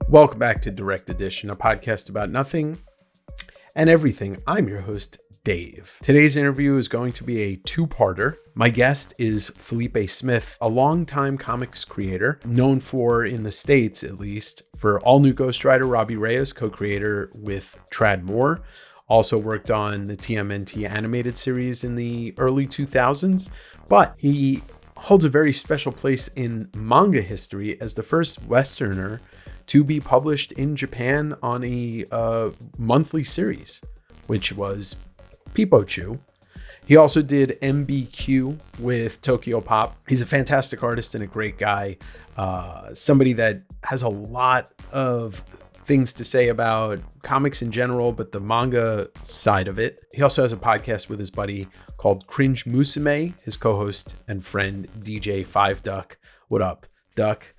Welcome back to Direct Edition, a podcast about nothing and everything. I'm your host, Dave. Today's interview is going to be a two-parter. My guest is Felipe Smith, a longtime comics creator, known for, in the States at least, for All New Ghost Rider, Robbie Reyes, co-creator with Tradd Moore. Also worked on the TMNT animated series in the early 2000s, but he holds a very special place in manga history as the first Westerner to be published in Japan on a monthly series, which was Peepo Choo. He also did MBQ with Tokyo Pop. He's a fantastic artist and a great guy. Somebody that has a lot of things to say about comics in general, but the manga side of it. He also has a podcast with his buddy called Cringe Musume, his co-host and friend DJ 5Duck. What up, Duck?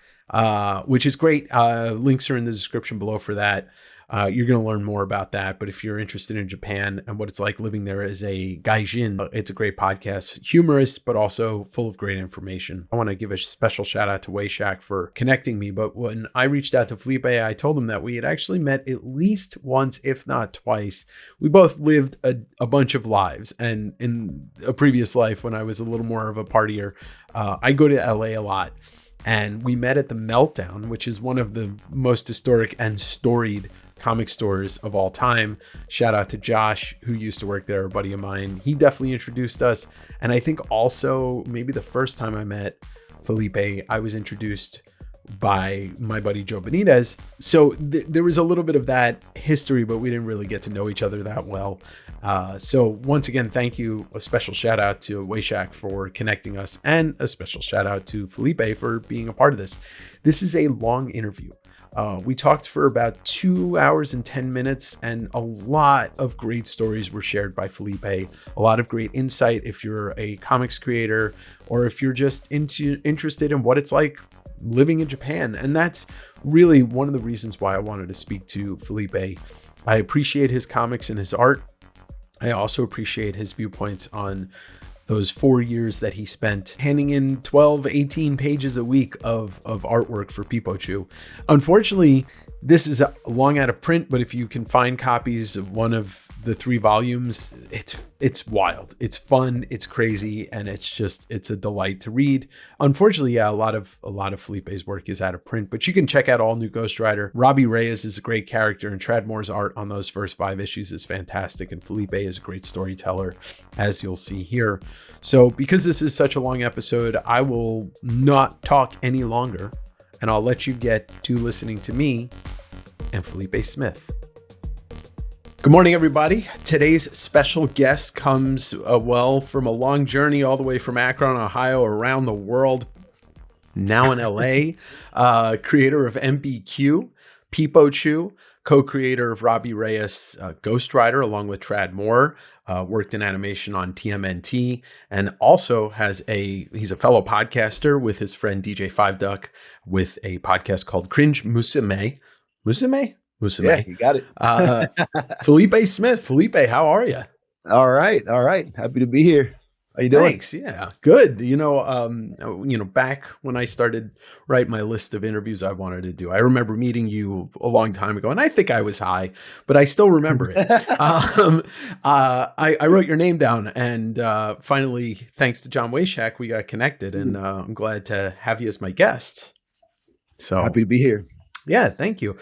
Which is great. Links are in the description below for that. You're going to learn more about that. But if you're interested in Japan and what it's like living there as a gaijin, it's a great podcast. Humorous, but also full of great information. I want to give a special shout out to Wayshak for connecting me. But when I reached out to Felipe, I told him that we had actually met at least once, if not twice. We both lived a bunch of lives. And in a previous life, when I was a little more of a partier, I go to LA a lot. And we met at the Meltdown, which is one of the most historic and storied comic stores of all time. Shout out to Josh, who used to work there, a buddy of mine. He definitely introduced us. And I think also maybe the first time I met Felipe, I was introduced by my buddy Joe Benitez. So there was a little bit of that history, but we didn't really get to know each other that well. So once again, thank you. A special shout out to Wayshak for connecting us, and a special shout out to Felipe for being a part of this. This is a long interview. We talked for about 2 hours and 10 minutes, and a lot of great stories were shared by Felipe. A lot of great insight if you're a comics creator, or if you're just interested in what it's like living in Japan. And that's really one of the reasons why I wanted to speak to Felipe. I appreciate his comics and his art. I also appreciate his viewpoints on those 4 years that he spent handing in 12, 18 pages a week of artwork for Peepo Choo. Unfortunately, this is long out of print, but if you can find copies of one of the 3 volumes, it's wild. It's fun, it's crazy, and it's a delight to read. Unfortunately, yeah, a lot of Felipe's work is out of print, but you can check out All New Ghost Rider. Robbie Reyes is a great character, and Tradd Moore's art on those first 5 issues is fantastic, and Felipe is a great storyteller, as you'll see here. So because this is such a long episode, I will not talk any longer, and I'll let you get to listening to me and Felipe Smith. Good morning, everybody. Today's special guest comes, from a long journey all the way from Akron, Ohio, around the world, now in LA, creator of MBQ, Peepo Choo, co-creator of Robbie Reyes' Ghost Rider, along with Tradd Moore, worked in animation on TMNT, and also he's a fellow podcaster with his friend DJ 5Duck with a podcast called Cringe Musume. Musume? Yeah, you got it. Felipe Smith. Felipe, how are you? All right. Happy to be here. How you doing? Thanks. Yeah, good. Back when I started writing my list of interviews I wanted to do, I remember meeting you a long time ago, and I think I was high, but I still remember it. I wrote your name down, and finally, thanks to John Wayshak, we got connected, and I'm glad to have you as my guest. So happy to be here. Yeah, thank you.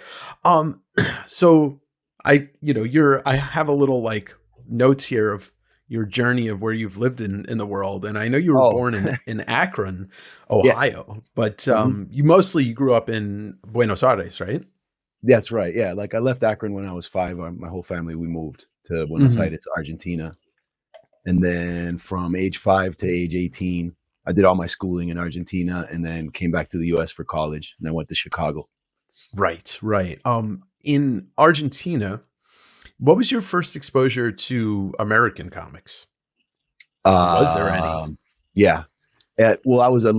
So I have a little notes here of your journey of where you've lived in the world. And I know you were born in Akron, Ohio, but you grew up in Buenos Aires, right? That's right. Yeah. I left Akron when I was 5. My whole family, we moved to Buenos Aires, Argentina. And then from age 5 to age 18, I did all my schooling in Argentina and then came back to the US for college. And I went to Chicago. Right. In Argentina, what was your first exposure to American comics? Was there any? Yeah. Well, I was a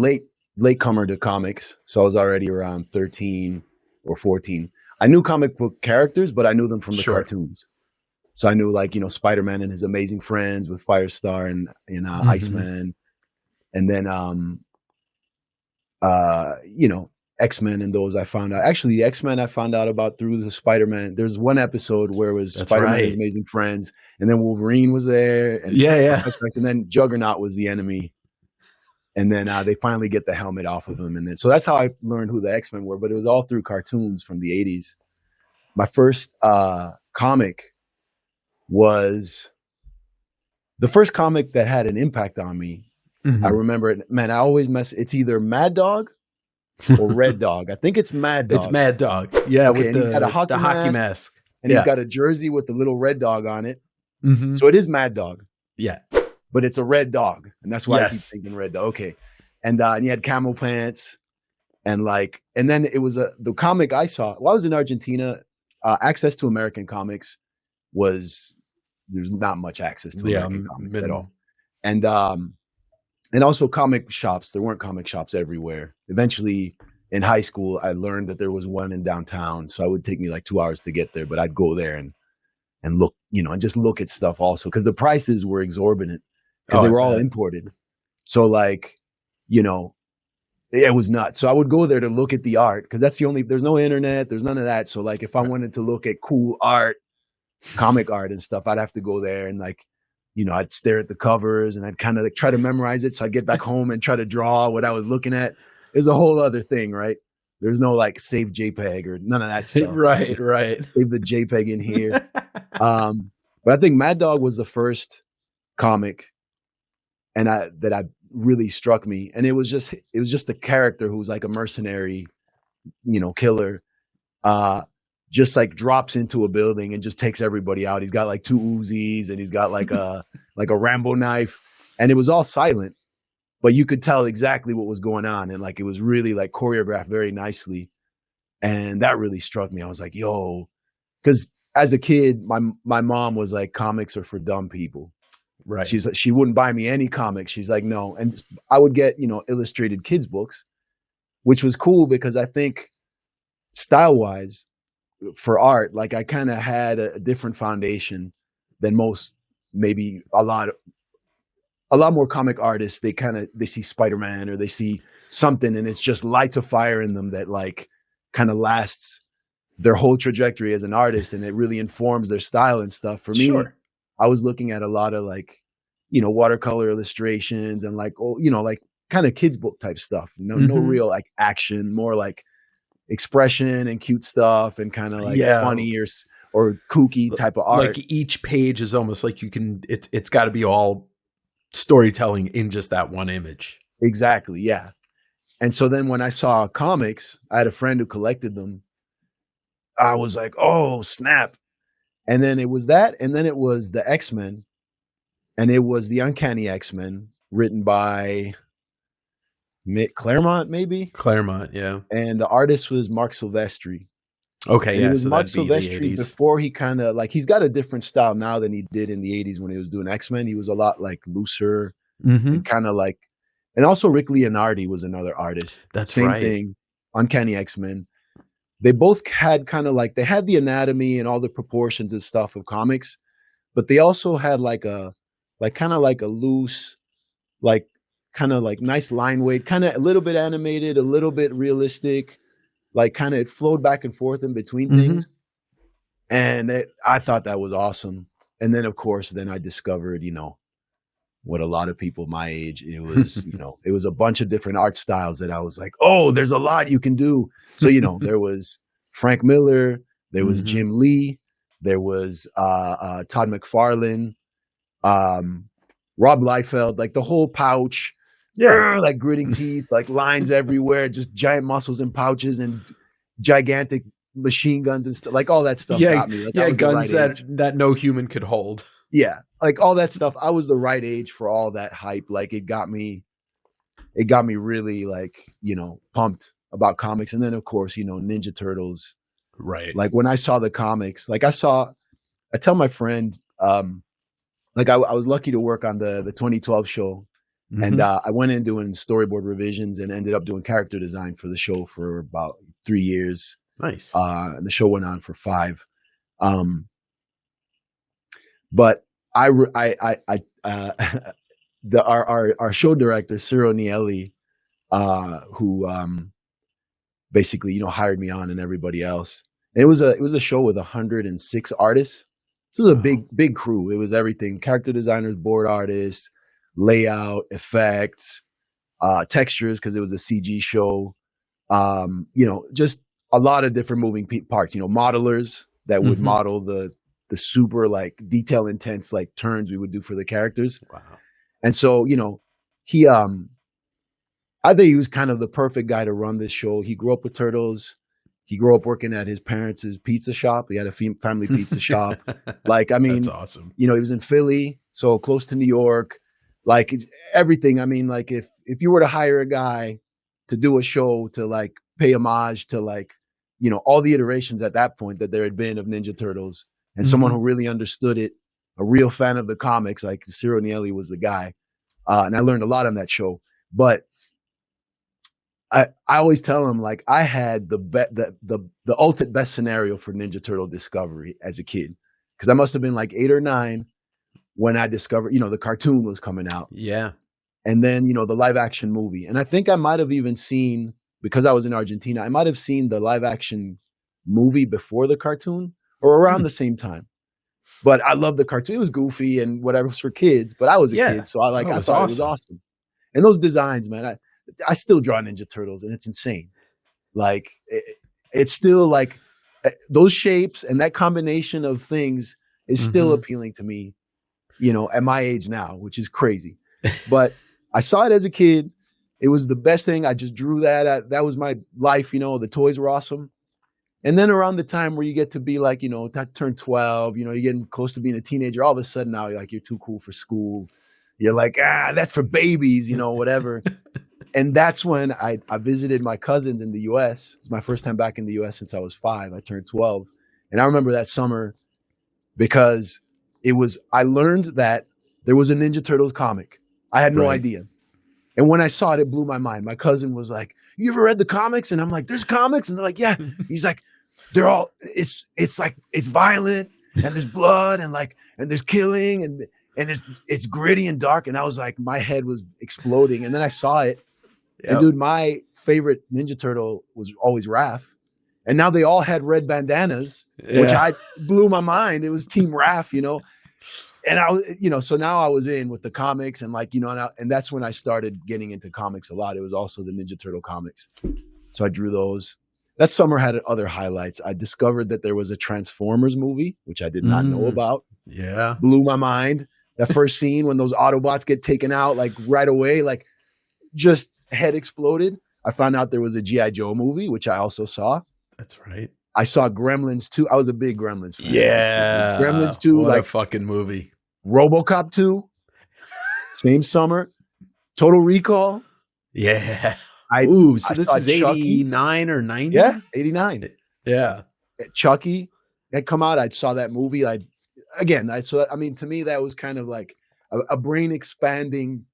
latecomer to comics. So I was already around 13 or 14. I knew comic book characters, but I knew them from the cartoons. So I knew like, Spider-Man and his Amazing Friends with Firestar and Iceman. And then, X-Men and those I found out. Actually, the X-Men I found out about through the Spider-Man. There's one episode where it was Spider-Man and his Amazing Friends, and then Wolverine was there, and and then Juggernaut was the enemy. And then they finally get the helmet off of him, and then so that's how I learned who the X-Men were. But it was all through cartoons from the '80s. My first comic was the first comic that had an impact on me. I remember it. Man, I always mess. It's either Mad Dog or Red Dog. I think it's Mad Dog. It's Mad Dog. Yeah, okay, with he's got a hockey mask. And he's got a jersey with the little red dog on it. So it is Mad Dog. Yeah. But it's a red dog. And that's why I keep thinking Red Dog. Okay. And he had camo pants. And then it was the comic I saw. While I was in Argentina, access to American comics there's not much access to American comics at all. And also comic shops. There weren't comic shops everywhere. Eventually, in high school, I learned that there was one in downtown. So it would take me like 2 hours to get there, but I'd go there and look, and just look at stuff also because the prices were exorbitant because they were all imported. So it was nuts. So I would go there to look at the art because there's no internet, there's none of that. So if I wanted to look at cool art, comic art and stuff, I'd have to go there and I'd stare at the covers and I'd kind of try to memorize it. So I'd get back home and try to draw what I was looking at. It's a whole other thing, right? There's no save JPEG or none of that stuff. right. Save the JPEG in here. But I think Mad Dog was the first comic and that really struck me. And it was just a character who was like a mercenary, killer, just drops into a building and just takes everybody out. He's got 2 Uzis and he's got a Rambo knife, and it was all silent, but you could tell exactly what was going on. And it was really choreographed very nicely. And that really struck me. I was like, yo, because as a kid, my mom was like, comics are for dumb people. Right. She wouldn't buy me any comics. She's like, no. And I would get, illustrated kids books, which was cool because I think style wise, for art, I kind of had a different foundation than most, maybe a lot more comic artists. They see Spider-Man or they see something and it's just lights a fire in them that kind of lasts their whole trajectory as an artist, and it really informs their style and stuff. For me, I was looking at a lot of watercolor illustrations and kind of kids book type stuff. No real action, more expression and cute stuff and kind of funny or kooky type of art. Each page is almost it's got to be all storytelling in just that one image. Exactly. Yeah. And so then when I saw comics, I had a friend who collected them. I was like, oh snap. And then it was that, and then it was the X-Men, and it was the Uncanny X-Men written by Claremont, maybe? Claremont, yeah. And the artist was Mark Silvestri. Okay, and it was Mark Silvestri before he kind of he's got a different style now than he did in the 80s when he was doing X-Men. He was a lot looser and kind of and also Rick Leonardi was another artist. That's Same thing, Uncanny X-Men. They both had kind of they had the anatomy and all the proportions and stuff of comics, but they also had a loose, kind of nice line weight, kind of a little bit animated, a little bit realistic, kind of it flowed back and forth in between things. And I thought that was awesome. And then of course, I discovered, what a lot of people my age, it was, it was a bunch of different art styles that I was like, oh, there's a lot you can do. So, there was Frank Miller, there was Jim Lee, there was Todd McFarlane, Rob Liefeld, the whole pouch, gritting teeth, lines everywhere, just giant muscles and pouches and gigantic machine guns and stuff, all that stuff got me. Guns that no human could hold. Yeah, all that stuff. I was the right age for all that hype. It got me really pumped about comics. And then of course, Ninja Turtles. Right. When I saw the comics, I tell my friend, I was lucky to work on the 2012 show. And I went in doing storyboard revisions and ended up doing character design for the show for about 3 years. Nice. And the show went on for 5. But our show director, Ciro Nieli, who basically, hired me on and everybody else. And it was a show with 106 artists. So it was a big crew. It was everything: character designers, board artists, layout, effects, textures, because it was a CG show. Just a lot of different moving parts. Modelers that would model the super like detail intense like turns we would do for the characters. Wow. And so, he I think he was kind of the perfect guy to run this show. He grew up with turtles. He grew up working at his parents' pizza shop. He had a family pizza shop. Like, I mean, that's awesome. He was in Philly, so close to New York. Like everything. I mean, like if you were to hire a guy to do a show to like pay homage to like, all the iterations at that point that there had been of Ninja Turtles, and someone who really understood it, a real fan of the comics, like Ciro Nieli was the guy. And I learned a lot on that show. But I always tell him, like, I had the ultimate best scenario for Ninja Turtle discovery as a kid, because I must have been like 8 or 9 when I discovered, the cartoon was coming out. Yeah. And then, the live action movie. And I think I might have even seen, because I was in Argentina, I might have seen the live action movie before the cartoon or around the same time. But I loved the cartoon. It was goofy and whatever, it was for kids, but I was a kid. So I thought it was awesome. And those designs, man, I still draw Ninja Turtles, and it's insane. Like it's still like those shapes and that combination of things is still appealing to me, at my age now, which is crazy. But I saw it as a kid. It was the best thing. I just drew that. That was my life. The toys were awesome. And then around the time where you get to be like, turn 12, you're getting close to being a teenager. All of a sudden now you're too cool for school. You're like, that's for babies, whatever. And that's when I visited my cousins in the U.S. It's my first time back in the U.S. since I was 5. I turned 12. And I remember that summer because I learned that there was a Ninja Turtles comic. I had no idea. And when I saw it, it blew my mind. My cousin was like, "You ever read the comics?" And I'm like, "There's comics?" And they're like, "Yeah." He's like, "They're all, it's like, it's violent and there's blood and there's killing and it's gritty and dark." And I was like, my head was exploding. And then I saw it. Yep. And dude, my favorite Ninja Turtle was always Raph. And now they all had red bandanas, which blew my mind. It was Team Raph, And I was, so now I was in with the comics and and that's when I started getting into comics a lot. It was also the Ninja Turtle comics. So I drew those. That summer had other highlights. I discovered that there was a Transformers movie, which I did not know about. Yeah. Blew my mind. That first scene when those Autobots get taken out, like right away, like just head exploded. I found out there was a G.I. Joe movie, which I also saw. That's right. I saw Gremlins 2. I was a big Gremlins fan. Yeah. Gremlins 2. What a fucking movie. RoboCop 2. Same summer. Total Recall. Yeah. So this is 89 or 90? Yeah, 89. Yeah. Chucky had come out. I saw that movie. To me, that was kind of like a brain expanding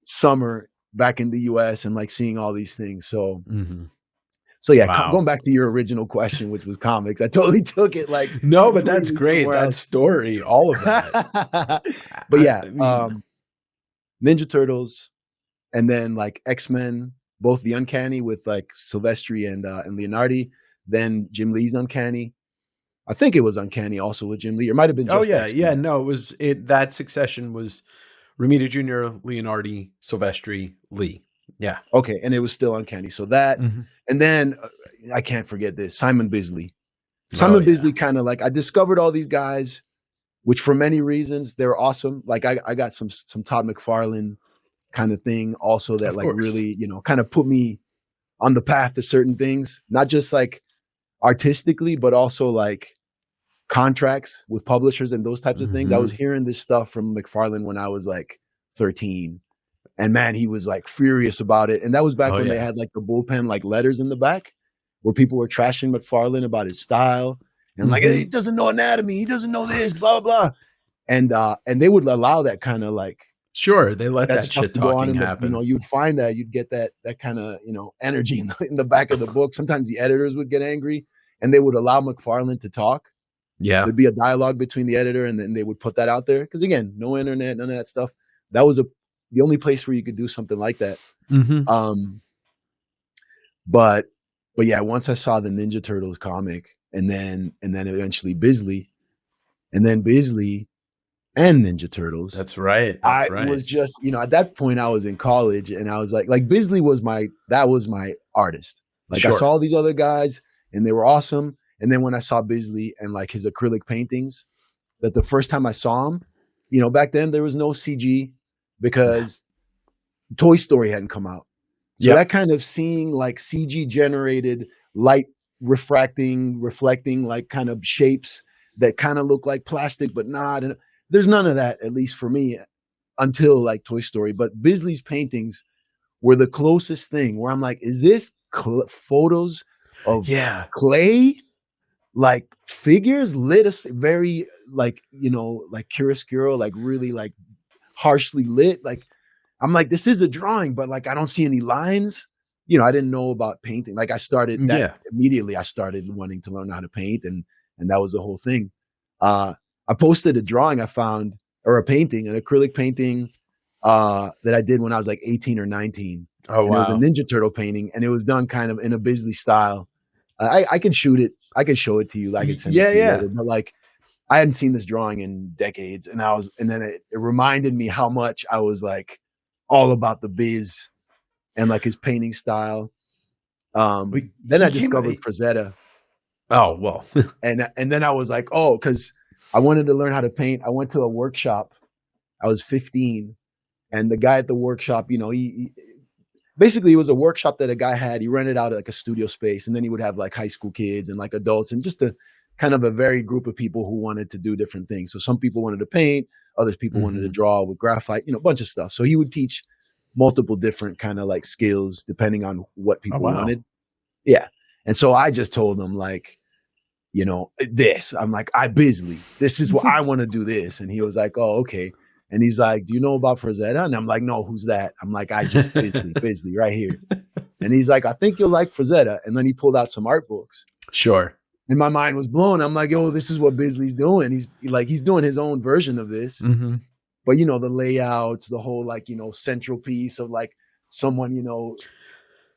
summer back in the US and like seeing all these things. So, going back to your original question, which was comics, I totally took it like. No, but that's great. That story, all of that. But Ninja Turtles and then like X-Men, both the Uncanny with like Silvestri and Leonardi, then Jim Lee's Uncanny. I think it was Uncanny also with Jim Lee. It might have been just X-Men. Yeah. No, that succession was Romita Jr., Leonardi, Silvestri, Lee. Yeah. Okay. And it was still Uncanny. So that, and then I can't forget this, Simon Bisley. Simon Bisley kind of like, I discovered all these guys, which for many reasons, they're awesome. Like I got some Todd McFarlane kind of thing also that really, kind of put me on the path to certain things, not just like artistically, but also like contracts with publishers and those types of things. I was hearing this stuff from McFarlane when I was like 13. And man, he was like furious about it. And that was back when they had like the bullpen, like letters in the back where people were trashing McFarlane about his style and like, he doesn't know anatomy. He doesn't know this, blah, blah, blah. And they would allow that kind of like, sure. They let that shit talking happen. You'd find that you'd get that kind of, energy in the back of the book. Sometimes the editors would get angry and they would allow McFarlane to talk. Yeah. There'd be a dialogue between the editor, and then they would put that out there. Because again, no internet, none of that stuff. That was the only place where you could do something like that. Mm-hmm. But yeah, once I saw the Ninja Turtles comic, and then eventually Bisley, and then Bisley and Ninja Turtles. That's right. I was just, at that point I was in college, and I was like Bisley was my artist. Like Sure. I saw these other guys and they were awesome. And then when I saw Bisley and like his acrylic paintings, that the first time I saw him, back then there was no CG because Toy Story hadn't come out. So that kind of seeing like CG generated light reflecting like kind of shapes that kind of look like plastic, but not. And there's none of that, at least for me, until like Toy Story. But Bisley's paintings were the closest thing where I'm like, is this photos of clay, like figures lit very like, like chiaroscuro, like really like harshly lit. Like, I'm like, this is a drawing, but like, I don't see any lines. I didn't know about painting. Like I started that immediately. I started wanting to learn how to paint, and that was the whole thing. I posted a drawing I found, or a painting, an acrylic painting that I did when I was like 18 or 19. Oh, wow. It was a Ninja Turtle painting, and it was done kind of in a Bisley style. I can shoot it. I can show it to you. I can send it to you later. But like, I hadn't seen this drawing in decades, and then it reminded me how much I was like all about the Biz and like his painting style. Then I discovered Frazetta. Oh, well. and then I was like, oh, because I wanted to learn how to paint. I went to a workshop. I was 15, and the guy at the workshop, he basically, it was a workshop that a guy had. He rented out like a studio space, and then he would have like high school kids and like adults, and just a kind of a varied group of people who wanted to do different things. So some people wanted to paint, other people wanted to draw with graphite, a bunch of stuff. So he would teach multiple different kind of like skills depending on what people wanted. Yeah. And so I just told him like, this. I'm like, Bisley, this is what I want to do this. And he was like, oh, okay. And he's like, do you know about Frazetta? And I'm like, no, who's that? I'm like, I just Bisley right here. And he's like, I think you'll like Frazetta. And then he pulled out some art books. Sure. And my mind was blown. I'm like, yo, this is what Bisley's doing. He's doing his own version of this. Mm-hmm. But, the layouts, the whole like, central piece of like someone,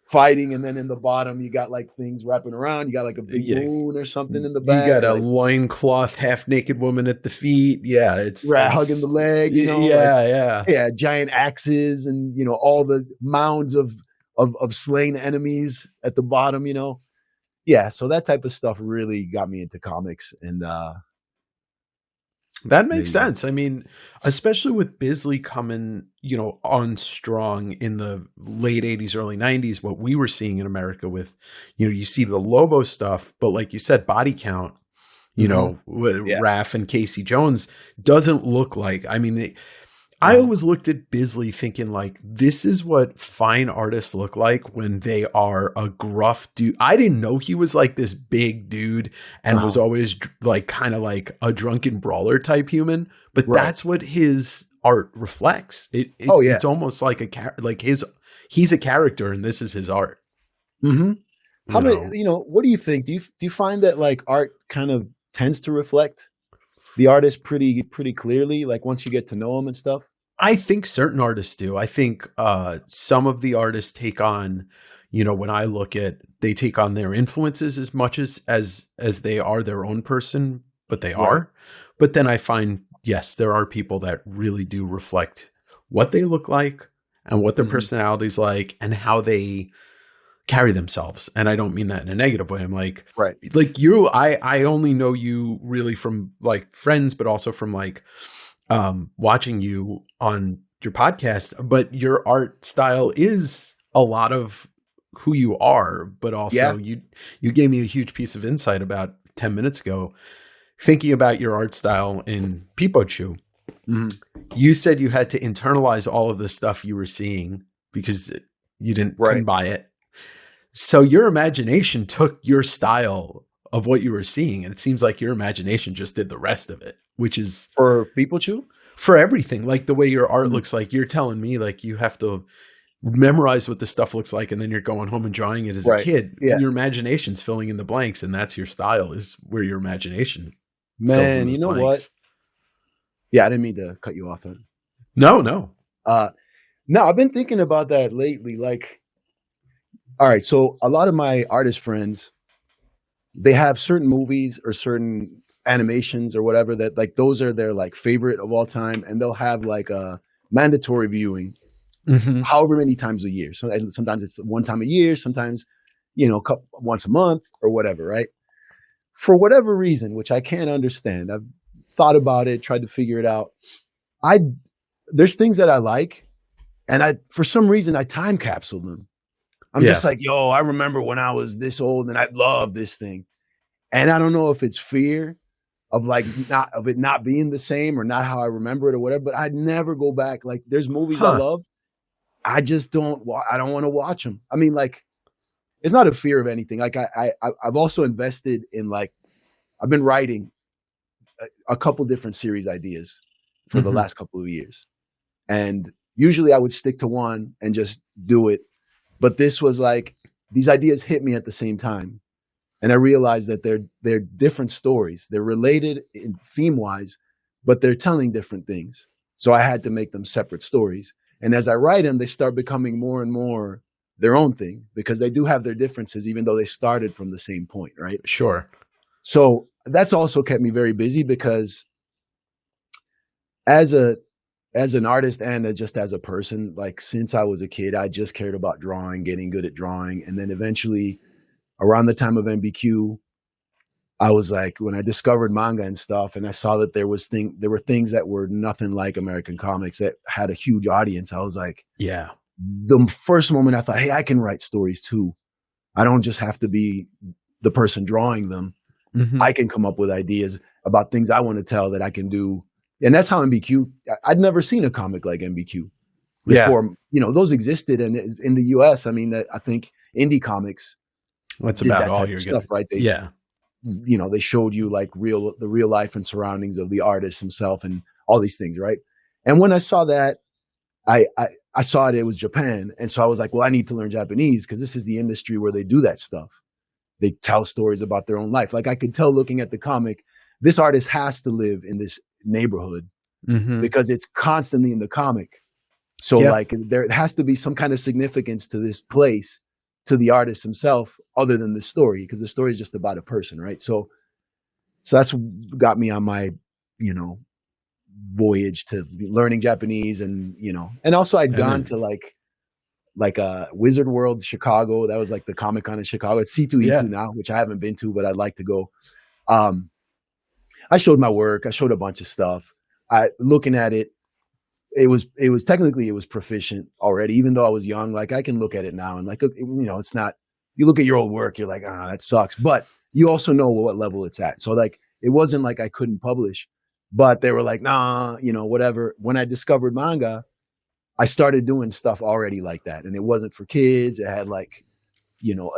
fighting, and then in the bottom you got like things wrapping around. You got like a big moon or something in the back. You got a loincloth, half naked woman at the feet. Yeah, it's hugging the leg. Giant axes, and all the mounds of slain enemies at the bottom. Yeah, so that type of stuff really got me into comics, and that makes sense. I mean, especially with Bisley coming, on strong in the late 80s, early 90s, what we were seeing in America with, you see the Lobo stuff, but like you said, body count, with Raph and Casey Jones doesn't look like, I mean, I always looked at Bisley thinking like, this is what fine artists look like when they are a gruff dude. I didn't know he was like this big dude and was always like kind of like a drunken brawler type human, but that's what his art reflects. It's almost like he's a character and this is his art. Mm-hmm. How many, what do you think? Do you find that like art kind of tends to reflect the artist pretty clearly, like once you get to know them and stuff? I think certain artists do. I think some of the artists take on, when I look at, they take on their influences as much as they are their own person, but they are. But then I find, yes, there are people that really do reflect what they look like and what their personality's like and how they carry themselves. And I don't mean that in a negative way. I'm like, like you, I only know you really from like friends, but also from like watching you on your podcast, but your art style is a lot of who you are, but also you gave me a huge piece of insight about 10 minutes ago, thinking about your art style in Peepo Choo. You said you had to internalize all of the stuff you were seeing because you couldn't buy it. So your imagination took your style of what you were seeing, and it seems like your imagination just did the rest of it, which is for Peepo Choo, for everything. Like the way your art looks like, you're telling me like you have to memorize what the stuff looks like, and then you're going home and drawing it as a kid. Yeah. Your imagination's filling in the blanks, and that's your style, is where your imagination fills in Man, those you know what? blanks. Yeah, I didn't mean to cut you off. No. No, I've been thinking about that lately. Like, all right, so a lot of my artist friends, they have certain movies or certain animations or whatever that like those are their like favorite of all time, and they'll have like a mandatory viewing Mm-hmm. however many times a year. So sometimes it's one time a year, sometimes once a month or whatever, right? For whatever reason, which I can't understand, I've thought about it, tried to figure it out. I There's things that I like, and for some reason I time capsule them. I'm just like, yo, I remember when I was this old and I love this thing. And I don't know if it's fear of like it not being the same or not how I remember it or whatever, but I'd never go back. Like there's movies I love. I just I don't want to watch them. I mean, like, it's not a fear of anything. Like I've also invested in like, I've been writing a couple different series ideas for the last couple of years. And usually I would stick to one and just do it. But this was like, these ideas hit me at the same time. And I realized that they're different stories. They're related theme wise, but they're telling different things. So I had to make them separate stories. And as I write them, they start becoming more and more their own thing because they do have their differences, even though they started from the same point, right? Sure. So that's also kept me very busy because as an artist and just as a person, like since I was a kid, I just cared about drawing, getting good at drawing. And then eventually around the time of MBQ, I was like, when I discovered manga and stuff, and I saw that there were things that were nothing like American comics that had a huge audience. I was like, yeah. The first moment I thought, hey, I can write stories too. I don't just have to be the person drawing them. Mm-hmm. I can come up with ideas about things I want to tell that I can do. And that's how MBQ, I'd never seen a comic like MBQ before. Yeah. Those existed. And in the US, I mean, I think indie comics. That's about all you're stuff, right? They showed you like the real life and surroundings of the artist himself and all these things, right? And when I saw that, I saw it was Japan. And so I was like, well, I need to learn Japanese because this is the industry where they do that stuff. They tell stories about their own life. Like I could tell looking at the comic, this artist has to live in this neighborhood because it's constantly in the comic. So like there has to be some kind of significance to this place, to the artist himself, other than the story, because the story is just about a person, right? So that's what got me on my, voyage to learning Japanese, and also I'd gone to like Wizard World Chicago. That was like the Comic-Con in Chicago. It's C2E2 now, which I haven't been to, but I'd like to go. I showed my work. I showed a bunch of stuff. Looking at it, it was technically proficient already, even though I was young. Like I can look at it now and like, it's not, you look at your old work, you're like, that sucks. But you also know what level it's at. So like, it wasn't like I couldn't publish, but they were like, nah, whatever. When I discovered manga, I started doing stuff already like that. And it wasn't for kids. It had like,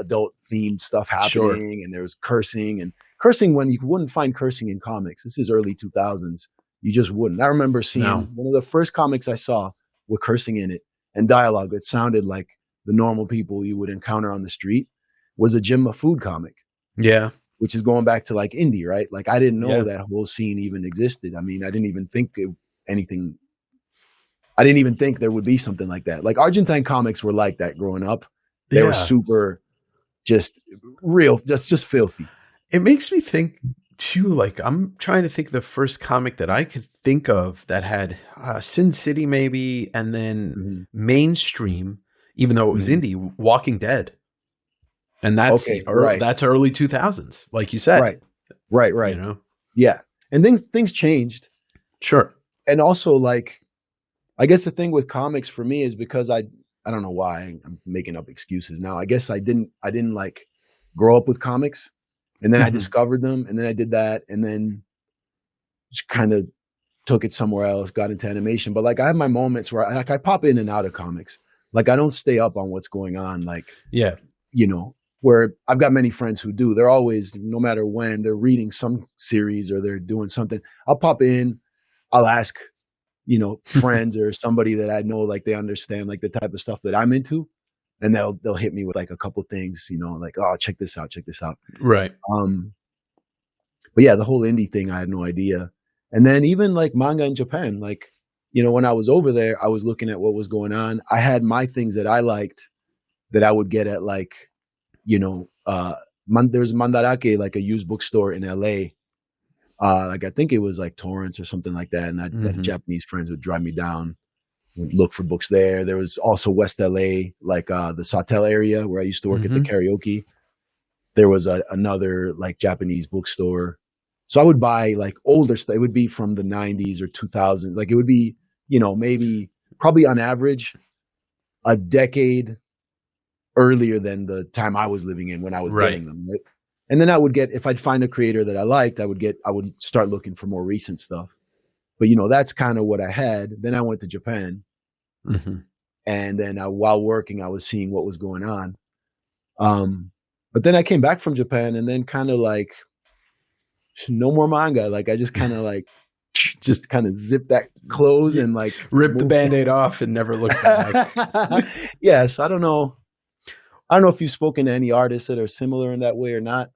adult themed stuff happening, and there was cursing when you wouldn't find cursing in comics. This is early 2000s. You just wouldn't. I remember seeing one of the first comics I saw with cursing in it and dialogue that sounded like the normal people you would encounter on the street was a Jim Food comic. Yeah. Which is going back to like indie, right? Like I didn't know that whole scene even existed. I mean, I didn't even think I didn't even think there would be something like that. Like Argentine comics were like that growing up. They were super just real, just filthy. It makes me think too, like I'm trying to think of the first comic that I could think of that had Sin City maybe, and then mainstream, even though it was indie, Walking Dead. And that's that's early 2000s, like you said. Right. Yeah. And things changed. Sure. And also like, I guess the thing with comics for me is because I don't know why I'm making up excuses now. I guess I didn't like grow up with comics, and then I discovered them, and then I did that, and then just kind of took it somewhere else, got into animation. But like I have my moments where I pop in and out of comics. Like I don't stay up on what's going on. Like, where I've got many friends who do. They're always, no matter when, they're reading some series or they're doing something. I'll pop in, I'll ask, friends or somebody that I know, like they understand like the type of stuff that I'm into, and they'll hit me with like a couple things, like, oh, check this out. Right. But yeah, the whole indie thing, I had no idea. And then even like manga in Japan, like, you know, when I was over there, I was looking at what was going on. I had my things that I liked that I would get at like, you know, there's Mandarake, like a used bookstore in LA. Like I think it was like Torrance or something like that. And that Japanese friends would drive me down, would look for books there. There was also West LA, like the Sawtell area where I used to work at the karaoke. There was another like Japanese bookstore. So I would buy like older stuff. It would be from the 90s or 2000s. Like it would be, you know, maybe probably on average a decade earlier than the time I was living in when I was getting them. Right? And then I would get, if I'd find a creator that I liked, I would start looking for more recent stuff. But, you know, that's kind of what I had. Then I went to Japan. And then while working, I was seeing what was going on. But then I came back from Japan and then kind of like, no more manga. Like I just kind of like, just kind of zip that close and like rip the Band-Aid off and never look back. Yeah. So I don't know if you've spoken to any artists that are similar in that way or not.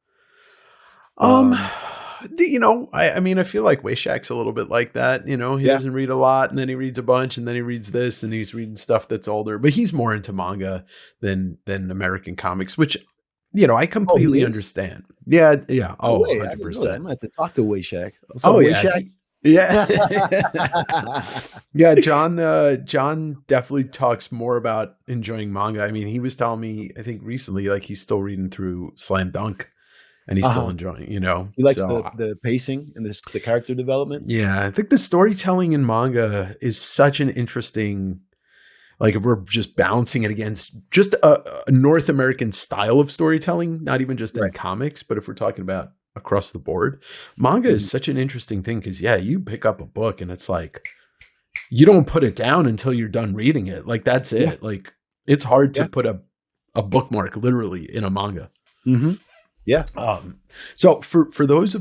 You know, I mean, I feel like Wayshak's a little bit like that. You know, he doesn't read a lot, and then he reads a bunch, and then he reads this, and he's reading stuff that's older. But he's more into manga than American comics, which, you know, I completely understand. Yeah. Oh, 100%. I'm gonna have to talk to Wayshak. Wayshak? Yeah. Yeah. John definitely talks more about enjoying manga. I mean, he was telling me, I think recently, like he's still reading through Slam Dunk. And he's still enjoying, you know. He likes the pacing and the character development. Yeah, I think the storytelling in manga is such an interesting, like if we're just balancing it against just a North American style of storytelling, not even just in comics, but if we're talking about across the board, manga is such an interesting thing because, yeah, you pick up a book and it's like, you don't put it down until you're done reading it. Like, that's it. Yeah. Like, it's hard to put a bookmark literally in a manga. Yeah. So for those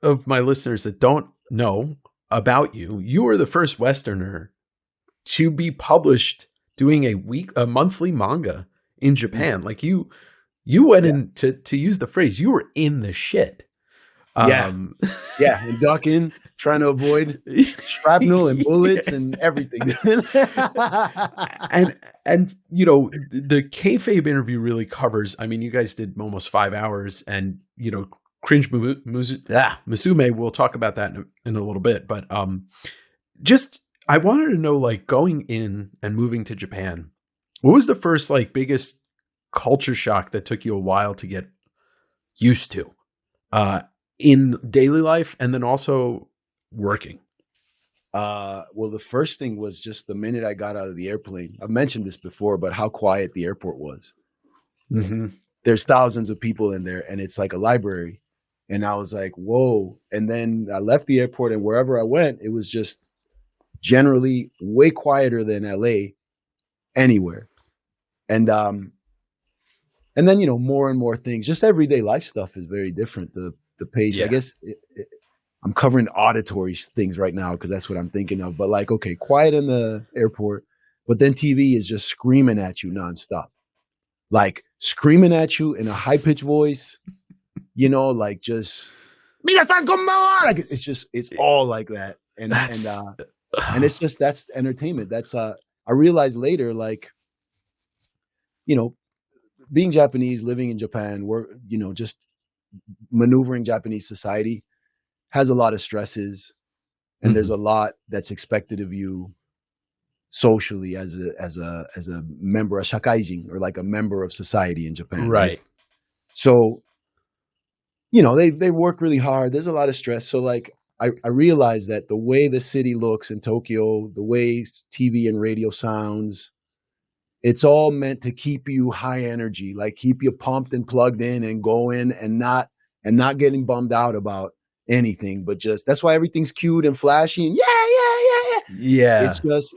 of my listeners that don't know about you, you are the first Westerner to be published doing a monthly manga in Japan. Like you went in to use the phrase, you were in the shit. And ducking, trying to avoid shrapnel and bullets and everything. and you know, the kayfabe interview really covers, I mean, you guys did almost 5 hours, and, you know, Cringe Musume, we'll talk about that in a little bit, but just, I wanted to know, like, going in and moving to Japan, what was the first, like, biggest culture shock that took you a while to get used to in daily life and then also working? Well, the first thing was just the minute I got out of the airplane. I've mentioned this before, but how quiet the airport was. There's thousands of people in there, and it's like a library. And I was like, whoa. And then I left the airport, and wherever I went, it was just generally way quieter than LA anywhere. And then, you know, more and more things, just everyday life stuff is very different. The pace, I guess I'm covering auditory things right now because that's what I'm thinking of. But like, okay, quiet in the airport, but then TV is just screaming at you nonstop, like screaming at you in a high pitched voice, you know, like just minasan konbanwa. Like it's all like that, and it's just, that's entertainment. That's I realized later, like, you know, being Japanese, living in Japan, we're, you know, just maneuvering Japanese society has a lot of stresses, and there's a lot that's expected of you socially as a member of shakaijin, or like a member of society in Japan. Right. So, you know, they work really hard. There's a lot of stress. So like, I realized that the way the city looks in Tokyo, the way TV and radio sounds, it's all meant to keep you high energy, like keep you pumped and plugged in and going, and not getting bummed out about anything, but just, that's why everything's cute and flashy and yeah.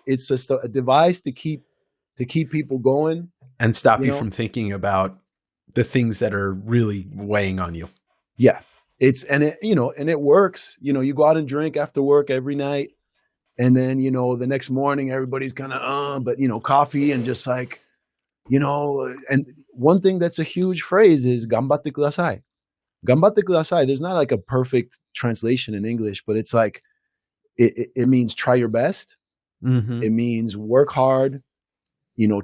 It's just a device to keep people going and stop you from thinking about the things that are really weighing on you. Yeah. And it works. You know, you go out and drink after work every night, and then, you know, the next morning everybody's kind of but, you know, coffee and just like, you know, and one thing that's a huge phrase is ganbatte kudasai. Ganbatte kudasai, there's not like a perfect translation in English, but it's like, it means try your best. It means work hard,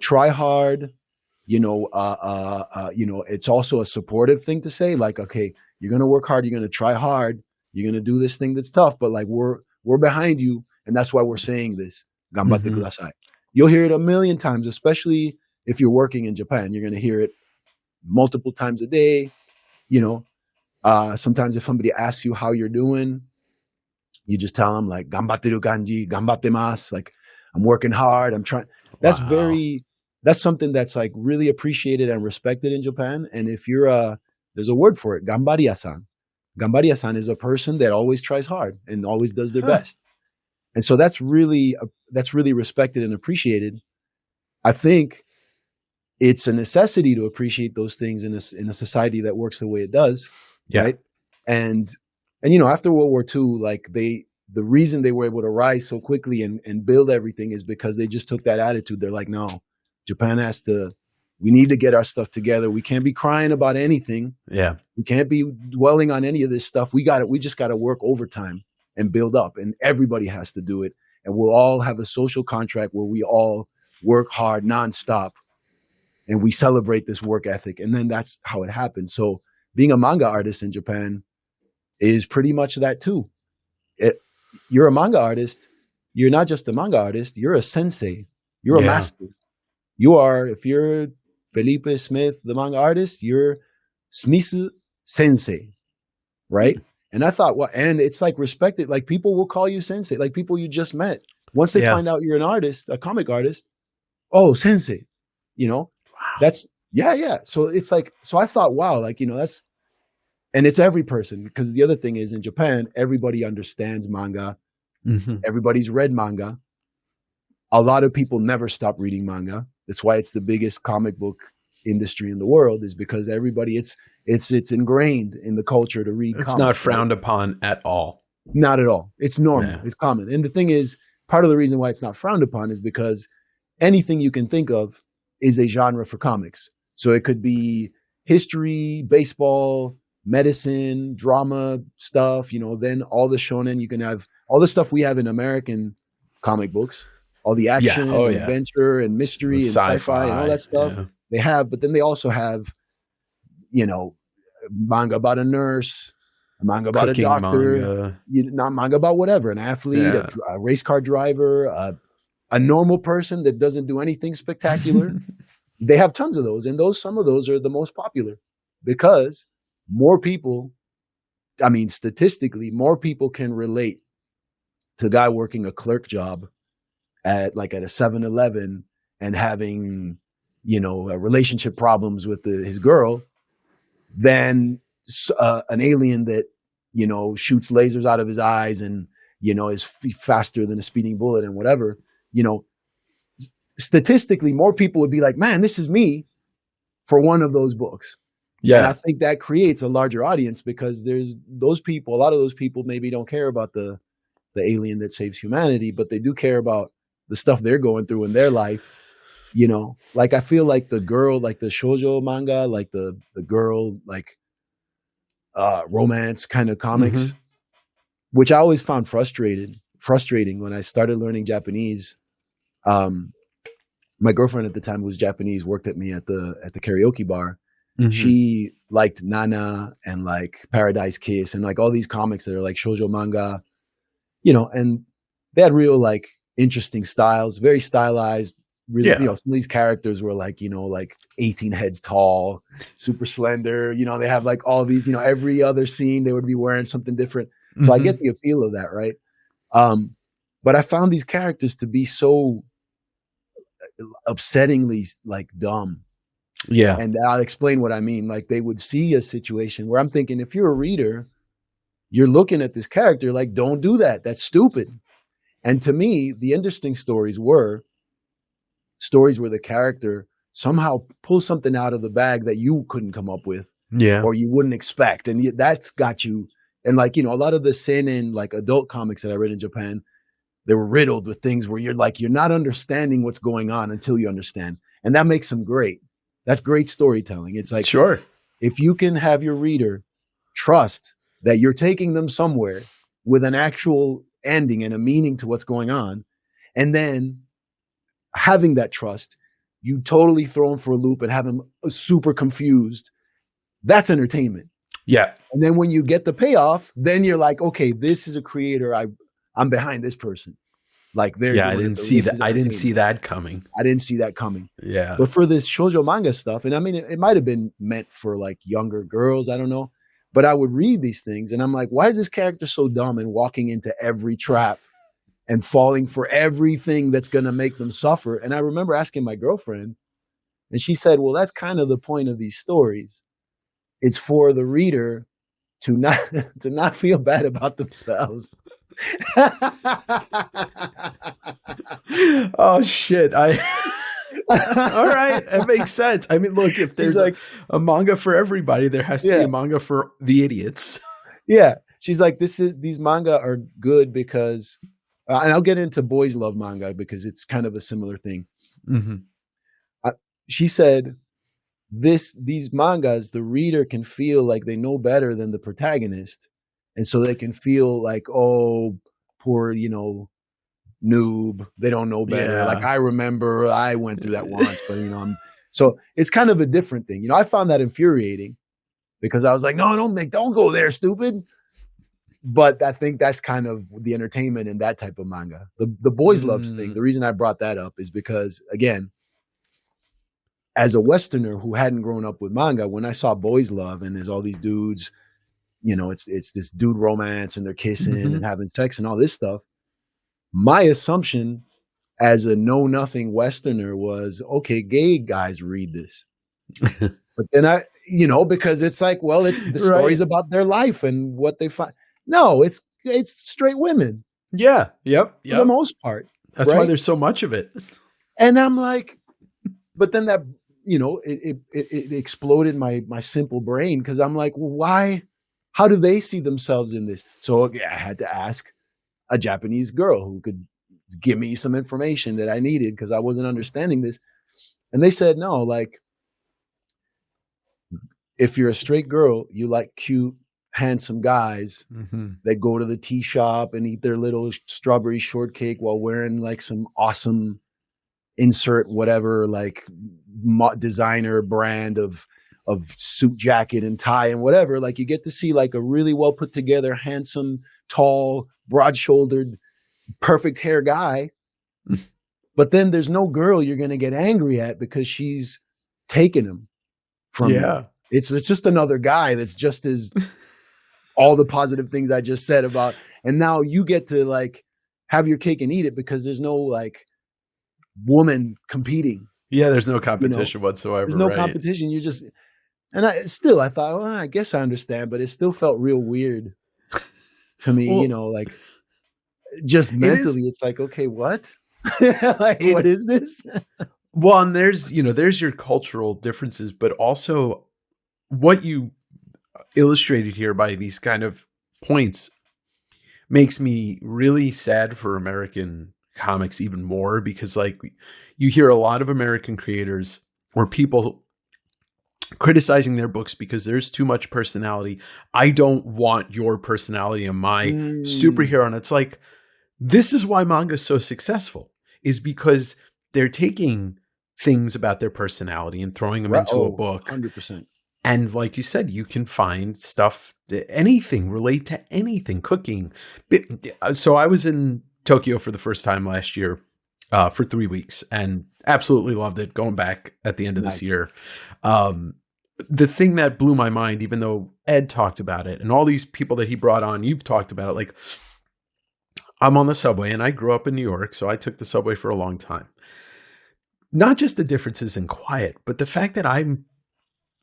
try hard, it's also a supportive thing to say, like, okay, you're going to work hard. You're going to try hard. You're going to do this thing that's tough, but like, we're behind you. And that's why we're saying this. Ganbatte kudasai. You'll hear it a million times, especially if you're working in Japan. You're going to hear it multiple times a day. Sometimes if somebody asks you how you're doing, you just tell them like, ganbatteru kanji, ganbattemasu. Like, I'm working hard. I'm trying. That's something that's like really appreciated and respected in Japan. And if there's a word for it, gambariya-san. Gambariya-san is a person that always tries hard and always does their best. And so that's really respected and appreciated. I think it's a necessity to appreciate those things in a society that works the way it does. Yeah. Right. And after World War II, like the reason they were able to rise so quickly and build everything is because they just took that attitude. They're like, no, Japan we need to get our stuff together. We can't be crying about anything. Yeah. We can't be dwelling on any of this stuff. We just got to work overtime and build up, and everybody has to do it. And we'll all have a social contract where we all work hard nonstop and we celebrate this work ethic. And then that's how it happens. So being a manga artist in Japan is pretty much that too. You're a manga artist. You're not just a manga artist. You're a sensei. You're a master. If you're Felipe Smith, the manga artist, you're Smithu Sensei, right? And I thought, and it's like respected. Like, people will call you sensei, like people you just met. Once they find out you're an artist, a comic artist, oh, sensei, that's, So it's like, so I thought, wow, like, that's, and it's every person, because the other thing is in Japan, everybody understands manga. Everybody's read manga. A lot of people never stop reading manga. That's why it's the biggest comic book industry in the world, is because everybody, it's ingrained in the culture to read. It's not frowned upon at all. Not at all. It's normal. Yeah. It's common. And the thing is, part of the reason why it's not frowned upon is because anything you can think of is a genre for comics. So it could be history, baseball, medicine, drama stuff, then all the shonen. You can have all the stuff we have in American comic books, all the action, adventure, and mystery, and sci-fi, and all that stuff they have. But then they also have, manga about a nurse, a manga about a doctor, not manga about whatever, an athlete, a race car driver, a normal person that doesn't do anything spectacular. They have tons of those, and some of those are the most popular because more people, statistically, more people can relate to a guy working a clerk job at a 7-Eleven and having, relationship problems with his girl than an alien that, shoots lasers out of his eyes and, is faster than a speeding bullet and whatever. Statistically, more people would be like, man, this is me for one of those books. Yeah. And I think that creates a larger audience because there's those people, a lot of those people maybe don't care about the alien that saves humanity, but they do care about the stuff they're going through in their life. Like, I feel like the girl, like the shoujo manga, like the girl, like romance kind of comics, which I always found frustrating when I started learning Japanese. My girlfriend at the time, who was Japanese, worked at me at the karaoke bar. She liked Nana and like Paradise Kiss and like all these comics that are like shoujo manga, and they had real like interesting styles, very stylized. Really, some of these characters were like, like 18 heads tall, super slender. They have like all these, every other scene they would be wearing something different. So I get the appeal of that, right? But I found these characters to be so upsettingly like dumb. Yeah. And I'll explain what I mean. Like, they would see a situation where I'm thinking, if you're a reader, you're looking at this character like, don't do that. That's stupid. And to me, the interesting stories were stories where the character somehow pulls something out of the bag that you couldn't come up with, or you wouldn't expect. And that's got you. And like, a lot of the seinen, like adult comics that I read in Japan, they were riddled with things where you're not understanding what's going on until you understand. And that makes them great. That's great storytelling. It's like, if you can have your reader trust that you're taking them somewhere with an actual ending and a meaning to what's going on. And then having that trust, you totally throw them for a loop and have them super confused. That's entertainment. Yeah. And then when you get the payoff, then you're like, okay, this is a creator. I'm behind this person. Like they're I didn't see that. I didn't see that coming. Yeah. But for this shoujo manga stuff, and I mean, it might have been meant for like younger girls. I don't know. But I would read these things and I'm like, why is this character so dumb and walking into every trap and falling for everything that's going to make them suffer? And I remember asking my girlfriend, and she said, well, that's kind of the point of these stories. It's for the reader to not feel bad about themselves. Oh shit. All right, that makes sense. I mean, look, if there's like a manga for everybody, there has to be a manga for the idiots. Yeah. She's like, these manga are good because, and I'll get into boys love manga because it's kind of a similar thing. Mm-hmm. She said, these mangas, the reader can feel like they know better than the protagonist. And so they can feel like, oh, poor, noob. They don't know better. Yeah. Like I remember I went through that once, but so it's kind of a different thing. I found that infuriating because I was like, no, don't go there, stupid. But I think that's kind of the entertainment in that type of manga. The boys loves thing. The reason I brought that up is because, again, as a Westerner who hadn't grown up with manga, when I saw boys love and there's all these dudes, it's this dude romance and they're kissing and having sex and all this stuff. My assumption as a know-nothing Westerner was, okay, gay guys read this. But then because it's like, well, it's the stories about their life and what they find. No, it's straight women. Yeah. Yep. For the most part. That's why there's so much of it. And I'm like, but then that, it exploded my simple brain because I'm like, well, why? How do they see themselves in this? So I had to ask a Japanese girl who could give me some information that I needed because I wasn't understanding this. And they said, no, like if you're a straight girl, you like cute, handsome guys that go to the tea shop and eat their little strawberry shortcake while wearing like some awesome insert whatever, like designer brand of suit jacket and tie and whatever. Like you get to see like a really well put together, handsome, tall, broad-shouldered, perfect hair guy. But then there's no girl you're going to get angry at because she's taken him from you. It's just another guy that's just as all the positive things I just said about. And now you get to like have your cake and eat it because there's no like woman competing. Yeah, there's no competition whatsoever. There's no competition. You just, and I thought, well, I guess I understand, but it still felt real weird to me, like just mentally, it's like, okay, what? What is this? Well, and there's your cultural differences, but also what you illustrated here by these kind of points makes me really sad for American comics even more because like you hear a lot of American creators or people criticizing their books because there's too much personality. I don't want your personality in my superhero. And it's like, this is why manga is so successful, is because they're taking things about their personality and throwing them into a book. 100%. And like you said, you can find stuff, anything, relate to anything, cooking. So I was in Tokyo for the first time last year for 3 weeks and absolutely loved it. Going back at the end of this year. The thing that blew my mind, even though Ed talked about it and all these people that he brought on, you've talked about it. Like I'm on the subway and I grew up in New York, so I took the subway for a long time. Not just the differences in quiet, but the fact that I'm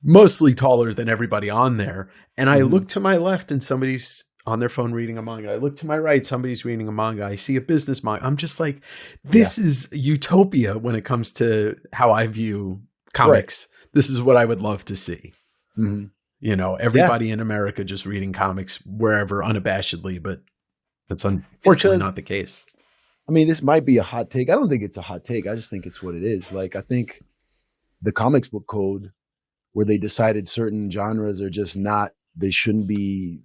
mostly taller than everybody on there. And I look to my left and somebody's on their phone reading a manga. I look to my right, somebody's reading a manga. I see a business manga. I'm just like, this is utopia when it comes to how I view comics. Right. This is what I would love to see. Everybody in America just reading comics wherever unabashedly, but that's unfortunately not the case. I mean, this might be a hot take. I don't think it's a hot take. I just think it's what it is. Like, I think the comics book code where they decided certain genres are just not they shouldn't be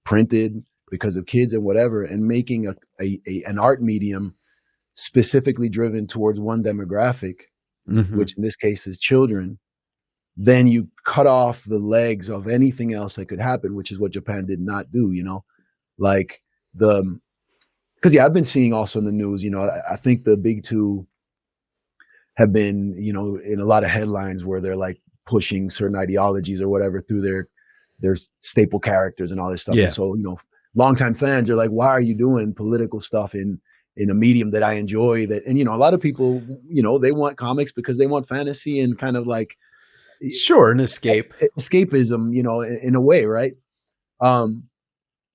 printed because of kids and whatever, and making an art medium specifically driven towards one demographic, which in this case is children, then you cut off the legs of anything else that could happen, which is what Japan did not do, like because I've been seeing also in the news, I think the big two have been, in a lot of headlines where they're like pushing certain ideologies or whatever through their staple characters and all this stuff. Yeah. And so, longtime fans are like, why are you doing political stuff in a medium that I enjoy? And a lot of people, they want comics because they want fantasy and kind of like, sure, an escapism, in a way, right?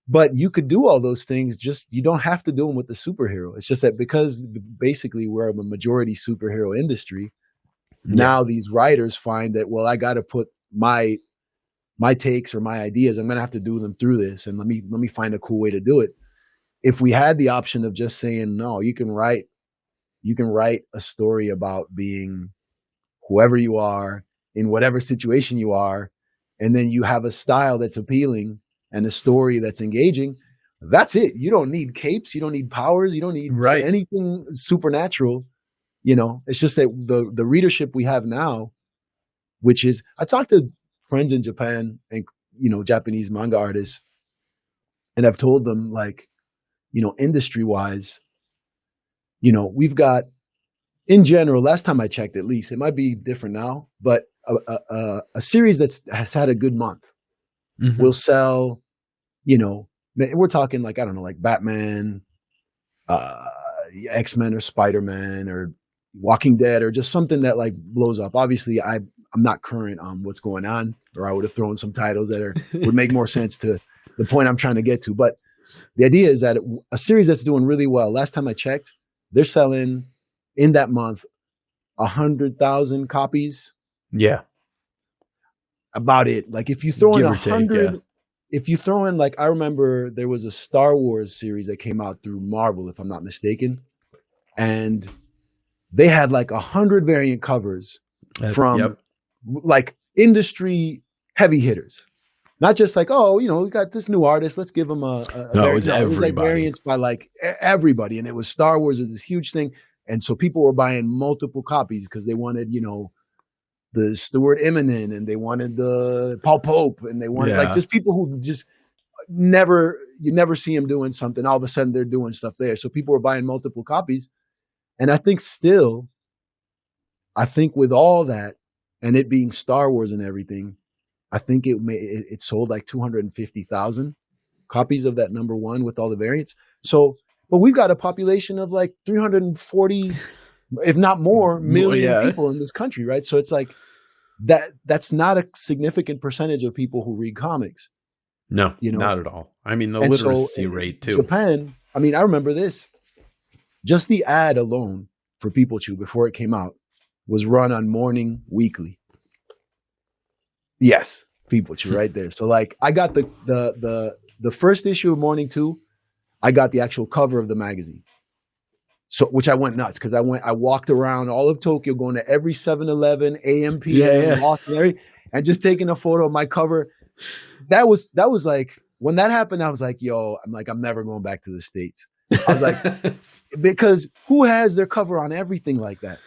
But you could do all those things, just you don't have to do them with the superhero. It's just that because basically we're a majority superhero industry, now these writers find that, well, I got to put my takes or my ideas, I'm going to have to do them through this, and let me find a cool way to do it. If we had the option of just saying, no, you can write a story about being whoever you are in whatever situation you are, and then you have a style that's appealing and a story that's engaging, that's it. You don't need capes. You don't need powers. You don't need anything supernatural. It's just that the readership we have now, which is, I talked to friends in Japan and, Japanese manga artists, and I've told them, like, industry wise, we've got, in general, last time I checked, at least, it might be different now, but a series has had a good month will sell, we're talking like, I don't know, like Batman, X-Men or Spider-Man or Walking Dead or just something that like blows up. Obviously, I'm not current on what's going on, or I would have thrown some titles that would make more sense to the point I'm trying to get to. But the idea is that a series that's doing really well, last time I checked, they're selling in that month 100,000 copies. Yeah. About it. Like if you throw in 100, if you throw in, like, I remember there was a Star Wars series that came out through Marvel, if I'm not mistaken, and they had like 100 variant covers from like industry heavy hitters, not just like, oh, we got this new artist, let's give them a no, it was everybody. It was like variants by like everybody, and it was Star Wars, it was this huge thing, and so people were buying multiple copies because they wanted, the Stuart Eminem, and they wanted the Paul Pope, and they wanted like just people who just you never see them doing something. All of a sudden they're doing stuff there. So people were buying multiple copies. And I think with all that and it being Star Wars and everything, I think it sold like 250,000 copies of that number one with all the variants. So, but we've got a population of like 340 if not more, million people in this country, right? So it's like that's not a significant percentage of people who read comics. No, not at all. I mean, the literacy rate too. Japan, I mean, I remember this. Just the ad alone for Peepo Choo before it came out was run on Morning Weekly. Yes, Peepo Choo right there. So like I got the first issue of Morning 2, I got the actual cover of the magazine. So, which I went nuts because I walked around all of Tokyo, going to every 7-Eleven, AM, PM, Boston area, and just taking a photo of my cover. That was like, when that happened, I was like, yo, I'm never going back to the States. I was like, because who has their cover on everything like that?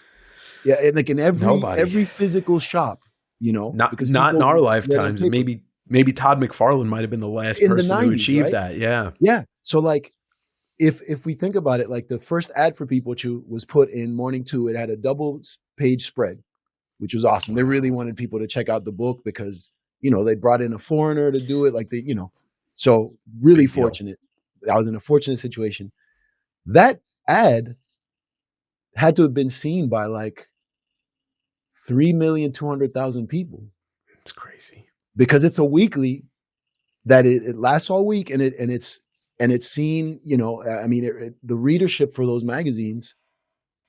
Yeah, and like in every physical shop, not in our lifetimes. Maybe Todd McFarlane might have been the last person to achieve that. Yeah. Yeah. So like, if we think about it, like the first ad for Peepo Choo was put in Morning 2. It had a double page spread, which was awesome. They really wanted people to check out the book because, they brought in a foreigner to do it. Like so really fortunate. I was in a fortunate situation. That ad had to have been seen by like 3,200,000 people. It's crazy because it's a weekly that it lasts all week, and it's seen, the readership for those magazines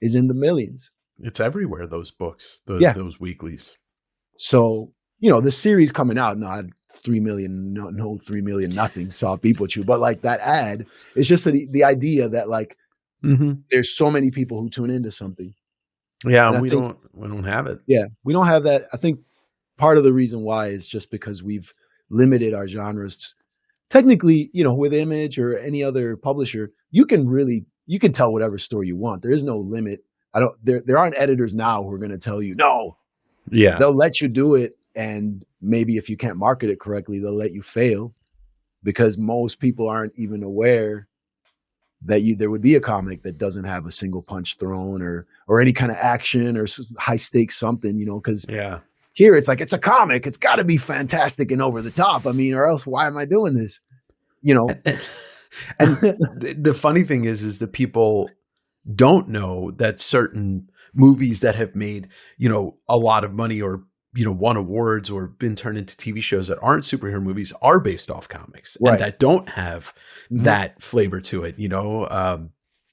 is in the millions. It's everywhere, those books, those weeklies. So, the series coming out, not 3 million, no 3 million, nothing saw Peepo Choo, but like that ad, it's just the idea that like, there's so many people who tune into something. Yeah. And we don't have it. Yeah. We don't have that. I think part of the reason why is just because we've limited our genres. Technically, with Image or any other publisher, you can tell whatever story you want. There is no limit. There aren't editors now who are going to tell you no. Yeah. They'll let you do it, and maybe if you can't market it correctly, they'll let you fail, because most people aren't even aware that there would be a comic that doesn't have a single punch thrown or any kind of action or high stakes something, because here it's like, it's a comic, it's got to be fantastic and over the top. I mean, or else why am I doing this? And the funny thing is that people don't know that certain movies that have made, a lot of money or, won awards or been turned into TV shows that aren't superhero movies are based off comics, and that don't have that flavor to it.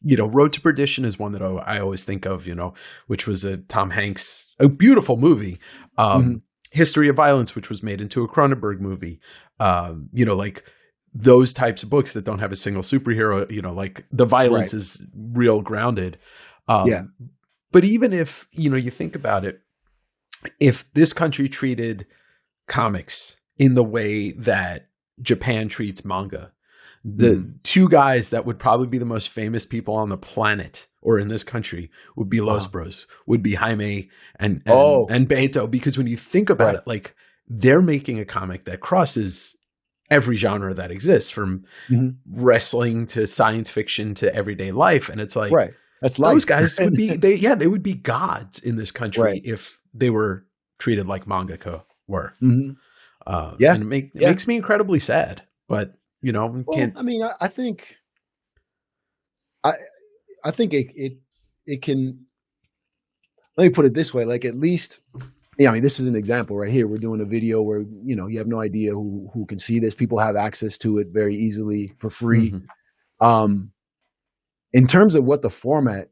Road to Perdition is one that I always think of, which was a Tom Hanks, a beautiful movie. History of Violence, which was made into a Cronenberg movie. Like those types of books that don't have a single superhero, like the violence is real grounded. But even if, you think about it, if this country treated comics in the way that Japan treats manga, the two guys that would probably be the most famous people on the planet or in this country would be Los Bros, would be Jaime and Beto. Because when you think about it, like, they're making a comic that crosses every genre that exists, from wrestling to science fiction to everyday life. And it's like, that's those guys would be, they would be gods in this country if they were treated like mangaka were. And it makes me incredibly sad, but can't. I mean, I think it can. Let me put it this way: like, at least, I mean, this is an example right here. We're doing a video where you have no idea who can see this. People have access to it very easily for free. In terms of what the format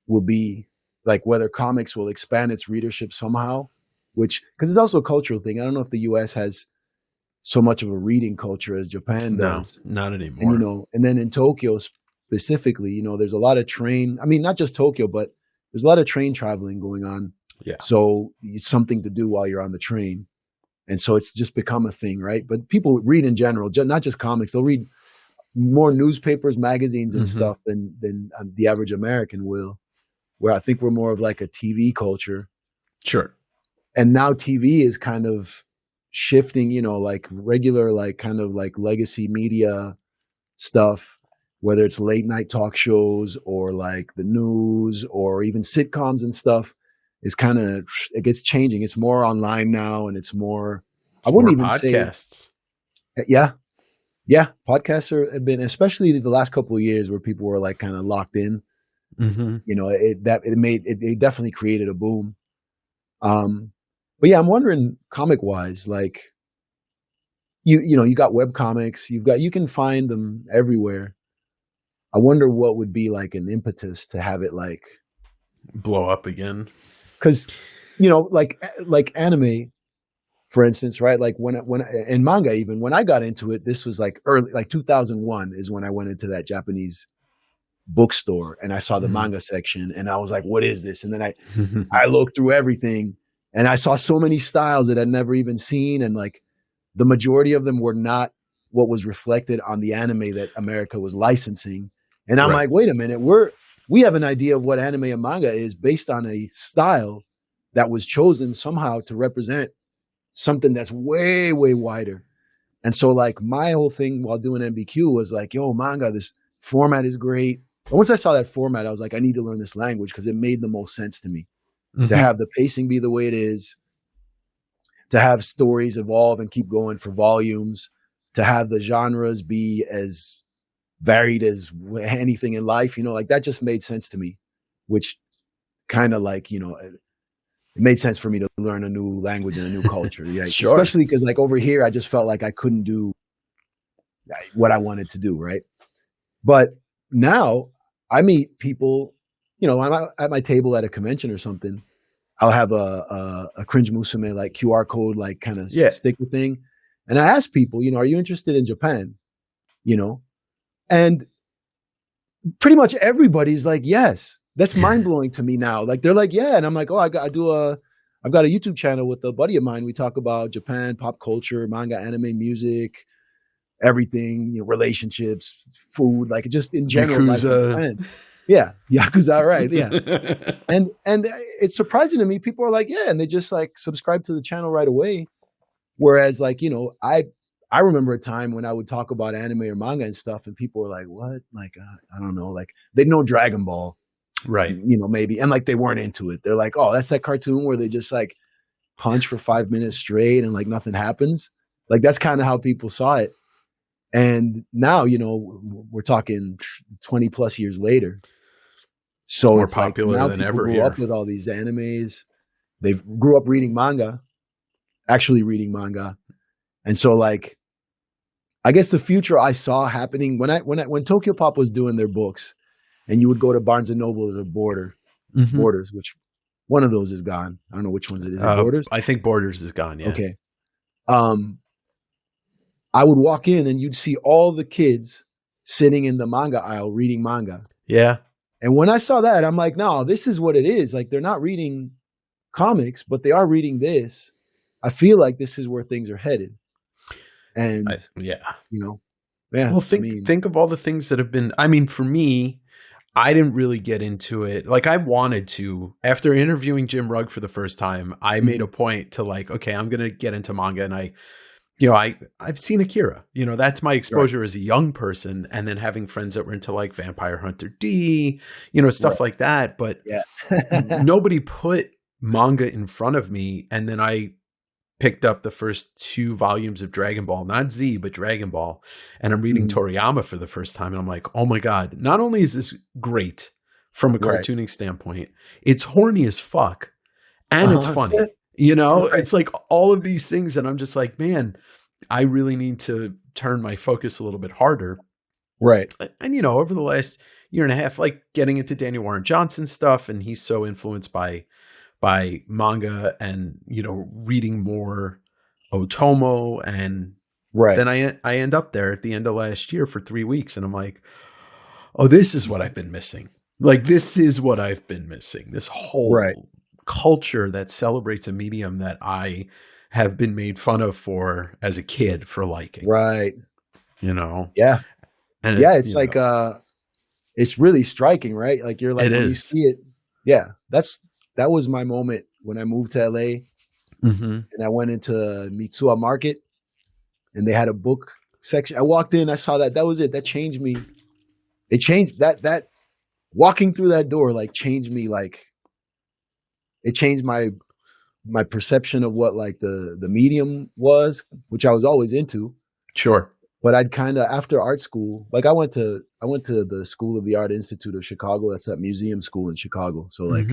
will be, like whether comics will expand its readership somehow, because it's also a cultural thing. I don't know if the US has so much of a reading culture as Japan does. No, not anymore. And, and then in Tokyo specifically, there's a lot of not just Tokyo, but there's a lot of train traveling going on. Yeah. So it's something to do while you're on the train. And so it's just become a thing, right? But people read in general, not just comics. They'll read more newspapers, magazines and stuff than the average American will. Where I think we're more of like a TV culture. Sure. And now TV is kind of shifting, like regular, like kind of like legacy media stuff, whether it's late night talk shows or like the news or even sitcoms and stuff, is it gets changing. It's more online now, and it's more, I wouldn't even podcasts. Say. Yeah. Podcasts have been, especially the last couple of years where people were like kind of locked in. It definitely created a boom. But yeah, I'm wondering, comic wise, like you got web comics, you can find them everywhere. I wonder what would be like an impetus to have it like blow up again. Because like anime, for instance, right? Like when in manga, even when I got into it, this was like early, like 2001 is when I went into that Japanese bookstore and I saw the manga section and I was like, what is this? And then I looked through everything and I saw so many styles that I'd never even seen. And like the majority of them were not what was reflected on the anime that America was licensing. And I'm like, wait a minute, we have an idea of what anime and manga is based on a style that was chosen somehow to represent something that's way, way wider. And so like my whole thing while doing MBQ was like, yo, manga, this format is great. And once I saw that format, I was like, I need to learn this language because it made the most sense to me. To have the pacing be the way it is, to have stories evolve and keep going for volumes, to have the genres be as varied as anything in life, like that just made sense to me, which kind of like, it made sense for me to learn a new language and a new culture. Yeah, sure. Especially because like over here, I just felt like I couldn't do what I wanted to do. Right. But now I meet people, I'm at my table at a convention or something. I'll have a cringe musume like QR code, like kind of sticker thing. And I ask people, are you interested in Japan? And pretty much everybody's like, yes. That's mind blowing to me now. Like they're like, yeah. And I'm like, oh, I do a I've got a YouTube channel with a buddy of mine. We talk about Japan, pop culture, manga, anime, music, everything, relationships, food, like just in general. Yakuza. Yeah. Yakuza. Right. Yeah. and it's surprising to me. People are like, yeah. And they just like subscribe to the channel right away. Whereas like, I remember a time when I would talk about anime or manga and stuff and people were like, what? Like, I don't know. Like they know Dragon Ball. Right. Maybe. And like, they weren't into it. They're like, oh, that's that cartoon where they just like punch for 5 minutes straight and like nothing happens. Like, that's kind of how people saw it. And now, we're talking 20 plus years later. So it's more popular like now than ever grew here. up with all these animes. They grew up reading manga, actually reading manga. And so like, I guess the future I saw happening when Tokyo Pop was doing their books, and you would go to Barnes and Noble or Borders, which one of those is gone. I don't know which ones it is. Is it Borders? I think Borders is gone. Yeah. Okay. I would walk in and you'd see all the kids sitting in the manga aisle reading manga. Yeah. And when I saw that, I'm like, no, this is what it is. Like, they're not reading comics, but they are reading this. I feel like this is where things are headed. And yeah. Yeah. Well, think of all the things that have been, for me, I didn't really get into it. Like, I wanted to. After interviewing Jim Rugg for the first time, I made a point to like, okay, I'm going to get into manga. And I've seen Akira. That's my exposure as a young person. And then having friends that were into like Vampire Hunter D, stuff like that. But nobody put manga in front of me. And then I picked up the first 2 volumes of Dragon Ball, not Z, but Dragon Ball. And I'm reading Toriyama for the first time. And I'm like, oh my God, not only is this great from a cartooning standpoint, it's horny as fuck. And it's funny, it's like all of these things. And I'm just like, man, I really need to turn my focus a little bit harder. Right. And, over the last year and a half, like getting into Daniel Warren Johnson stuff. And he's so influenced by manga and, reading more Otomo. And then I end up there at the end of last year for 3 weeks. And I'm like, oh, this is what I've been missing. Like, this is what I've been missing. This whole culture that celebrates a medium that I have been made fun of for as a kid for liking. Right. Yeah. And it's like, it's really striking, right? Like, you're like, when you see it. Yeah. That was my moment when I moved to LA and I went into Mitsuwa Market and they had a book section. I walked in, I saw that. That was it. That changed me. It changed that walking through that door, like changed me. Like, it changed my perception of what like the medium was, which I was always into. Sure. But I'd kind of, after art school, like I went to the School of the Art Institute of Chicago. That's that museum school in Chicago. So like,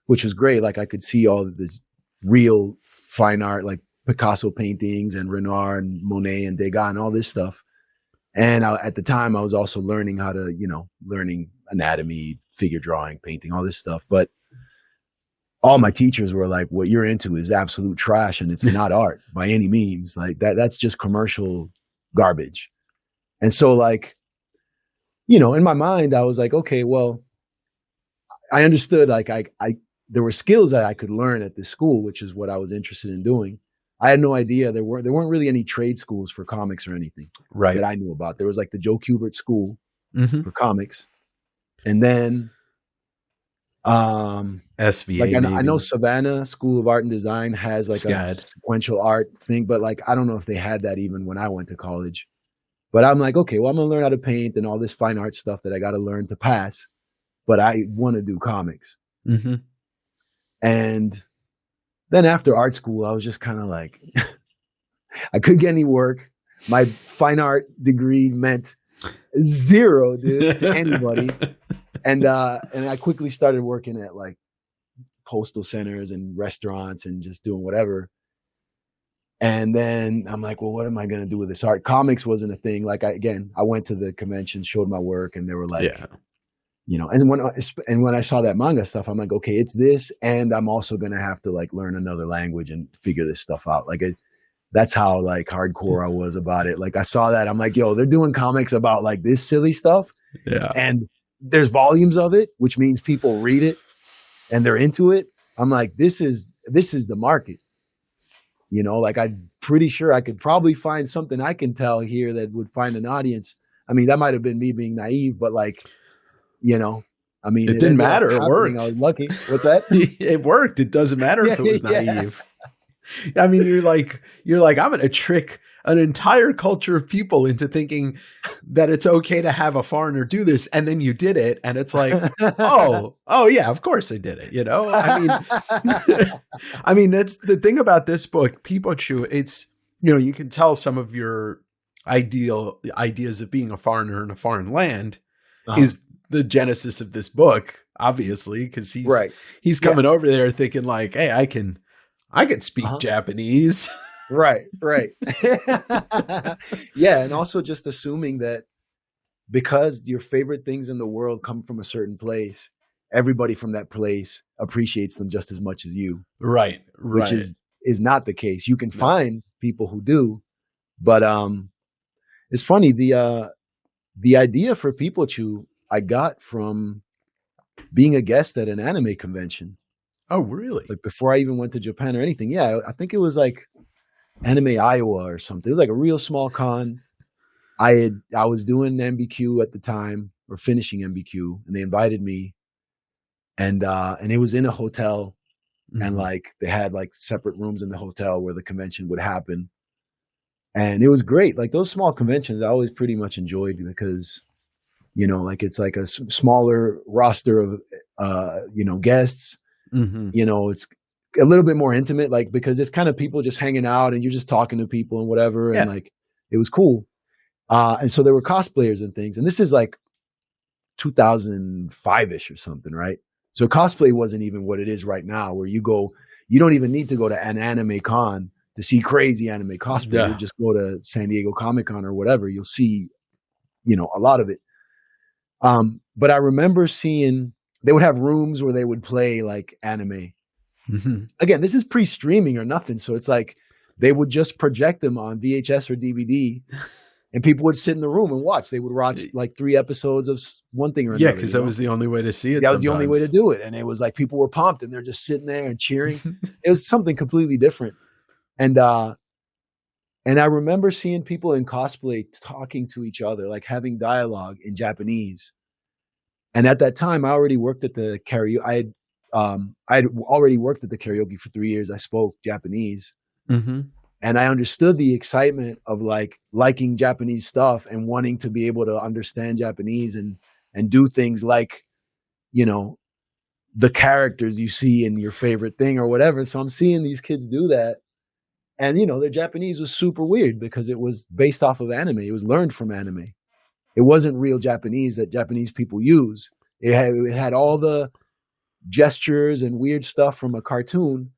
which was great. Like, I could see all of this real fine art, like Picasso paintings and Renoir and Monet and Degas and all this stuff. And at the time I was also learning how to, learning anatomy, figure drawing, painting, all this stuff. But all my teachers were like, what you're into is absolute trash and it's not art by any means. Like that's just commercial garbage. And so like, in my mind, I was like, okay, well, I understood like there were skills that I could learn at this school, which is what I was interested in doing. I had no idea there weren't really any trade schools for comics or anything that I knew about. There was like the Joe Kubert School for comics. And then SVA. Like I know Savannah School of Art and Design has like a sequential art thing, but like I don't know if they had that even when I went to college. But I'm like, okay, well, I'm gonna learn how to paint and all this fine art stuff that I got to learn to pass. But I want to do comics. And then after art school, I was just kind of like, I couldn't get any work. My fine art degree meant zero, dude, to anybody. And I quickly started working at like postal centers and restaurants and just doing whatever. And then I'm like, well, what am I going to do with this art? Comics wasn't a thing. Like I went to the convention, showed my work, and they were like, and when I saw that manga stuff, I'm like, okay, it's this. And I'm also going to have to like learn another language and figure this stuff out. Like that's how like hardcore I was about it. Like I saw that, I'm like, yo, they're doing comics about like this silly stuff. Yeah. And there's volumes of it, which means people read it and they're into it. I'm like, this is the market. You know, like I'm pretty sure I could probably find something I can tell here that would find an audience. I mean, that might have been me being naive, but like, you know, I mean, It didn't ended up matter. It happening. I worked. was lucky. What's that? It worked. It doesn't matter if it was naive. I mean, you're like, I'm going to trick an entire culture of people into thinking that it's okay to have a foreigner do this. And then you did it. And it's like, oh yeah, of course I did it. You know, I mean, I mean, that's the thing about this book, Peepo Choo. It's, you know, you can tell some of your ideas of being a foreigner in a foreign land is the genesis of this book, obviously, because he's coming over there thinking like, hey, I can speak Japanese. Right. Yeah. And also just assuming that because your favorite things in the world come from a certain place, everybody from that place appreciates them just as much as you. Right. Which is not the case. You can find people who do, but it's funny. The idea for Peepo Choo I got from being a guest at an anime convention. Oh, really? Like before I even went to Japan or anything. Yeah, I think it was like Anime Iowa or something. It was like a real small con. I was doing MBQ at the time, or finishing MBQ, and they invited me. And it was in a hotel, and like they had like separate rooms in the hotel where the convention would happen. And it was great. Like those small conventions I always pretty much enjoyed because, you know, like it's like a smaller roster of you know, guests. You know, it's a little bit more intimate, like because it's kind of people just hanging out and you're just talking to people and whatever. And like, it was cool. And so there were cosplayers and things. And this is like 2005-ish or something, right? So cosplay wasn't even what it is right now, where you don't even need to go to an anime con to see crazy anime cosplay. You just go to San Diego Comic-Con or whatever. You'll see, you know, a lot of it. But I remember seeing, they would have rooms where they would play like anime. Again, this is pre-streaming or nothing. So it's like they would just project them on VHS or DVD and people would sit in the room and watch. They would watch like 3 episodes of one thing or another. Yeah, because that was the only way to see it. That was the only way to do it. And it was like people were pumped and they're just sitting there and cheering. It was something completely different. And I remember seeing people in cosplay talking to each other, like having dialogue in Japanese. And at that time, I already worked at the karaoke. I had already worked at the karaoke for 3 years. I spoke Japanese, and I understood the excitement of like liking Japanese stuff and wanting to be able to understand Japanese and do things like, you know, the characters you see in your favorite thing or whatever. So I'm seeing these kids do that, and you know, their Japanese was super weird because it was based off of anime. It was learned from anime. It wasn't real Japanese that Japanese people use. It had all the gestures and weird stuff from a cartoon,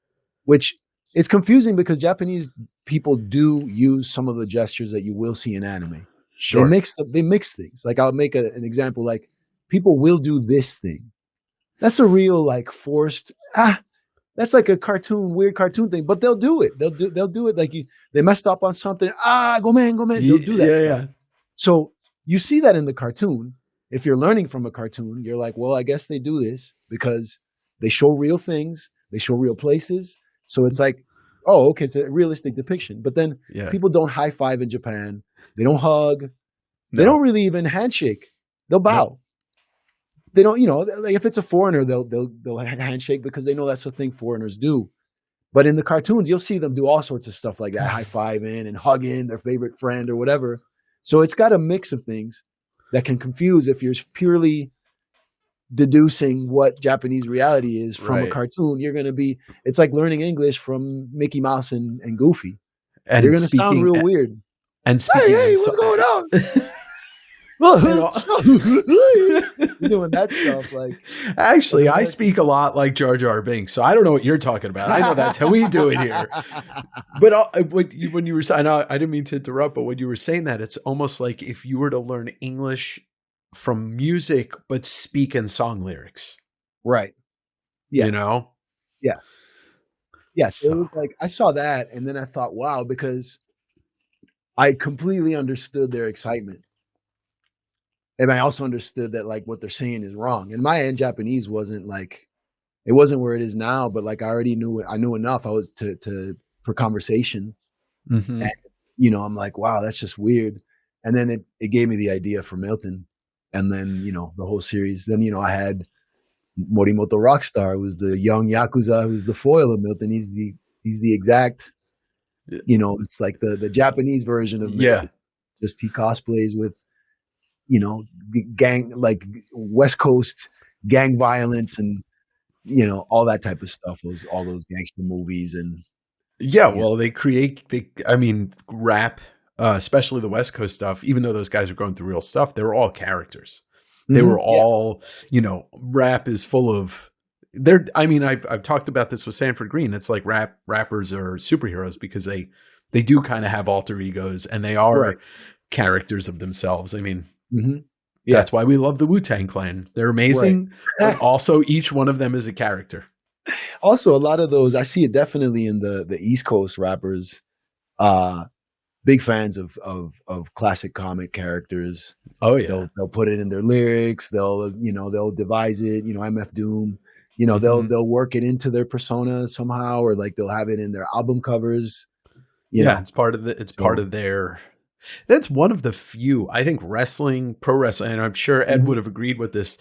which it's confusing because Japanese people do use some of the gestures that you will see in anime. Sure. They mix things. Like I'll make an example, like people will do this thing. That's a real like forced, that's like a weird cartoon thing, but they'll do it. They'll do it. Like they messed up on something. Go man. They'll do that. Yeah. So you see that in the cartoon. If you're learning from a cartoon, you're like, well, I guess they do this because they show real things. They show real places. So it's like, oh, okay, it's a realistic depiction. But then people don't high five in Japan. They don't hug. No. They don't really even handshake. They'll bow. No. They don't, you know, like if it's a foreigner, they'll handshake because they know that's the thing foreigners do. But in the cartoons, you'll see them do all sorts of stuff like that, high fiving and hugging their favorite friend or whatever. So it's got a mix of things that can confuse if you're purely deducing what Japanese reality is from a cartoon. You're going to be, it's like learning English from Mickey Mouse and Goofy. And you're going to sound real weird. And speaking, hey, what's going on? You're doing that stuff. Like, actually, I speak a lot like Jar Jar Binks, so I don't know what you're talking about. I know that's how we do it here. But when you were saying, I didn't mean to interrupt, but when you were saying that, it's almost like if you were to learn English from music, but speak in song lyrics. Right. Yeah. You know? Yeah. Yes. So. It was like, I saw that and then I thought, wow, because I completely understood their excitement. And I also understood that like what they're saying is wrong. And my Japanese wasn't like it wasn't where it is now, but like I already knew it. I knew enough. I was for conversation. Mm-hmm. And, you know, I'm like, wow, that's just weird. And then it gave me the idea for Milton. And then, you know, the whole series. Then, you know, I had Morimoto Rockstar, who was the young Yakuza, who's the foil of Milton. He's the exact, you know, it's like the Japanese version of Milton. Yeah. Just he cosplays with, you know, the gang, like West Coast gang violence and, you know, all that type of stuff. All those gangster movies and. Yeah, well, I mean, rap, especially the West Coast stuff, even though those guys are going through real stuff, they were all characters. They were all, you know, rap is full of, I mean, I've talked about this with Sanford Green. It's like rappers are superheroes because they do kind of have alter egos and they are characters of themselves. I mean, that's why we love the Wu-Tang Clan. They're amazing, but also each one of them is a character. Also, a lot of those, I see it definitely in the East Coast rappers, big fans of classic comic characters. Oh yeah. They'll put it in their lyrics. They'll devise it, you know, MF Doom, you know, they'll work it into their persona somehow, or like they'll have it in their album covers. You know? It's part of their, that's one of the few, I think pro wrestling, and I'm sure Ed would have agreed with this,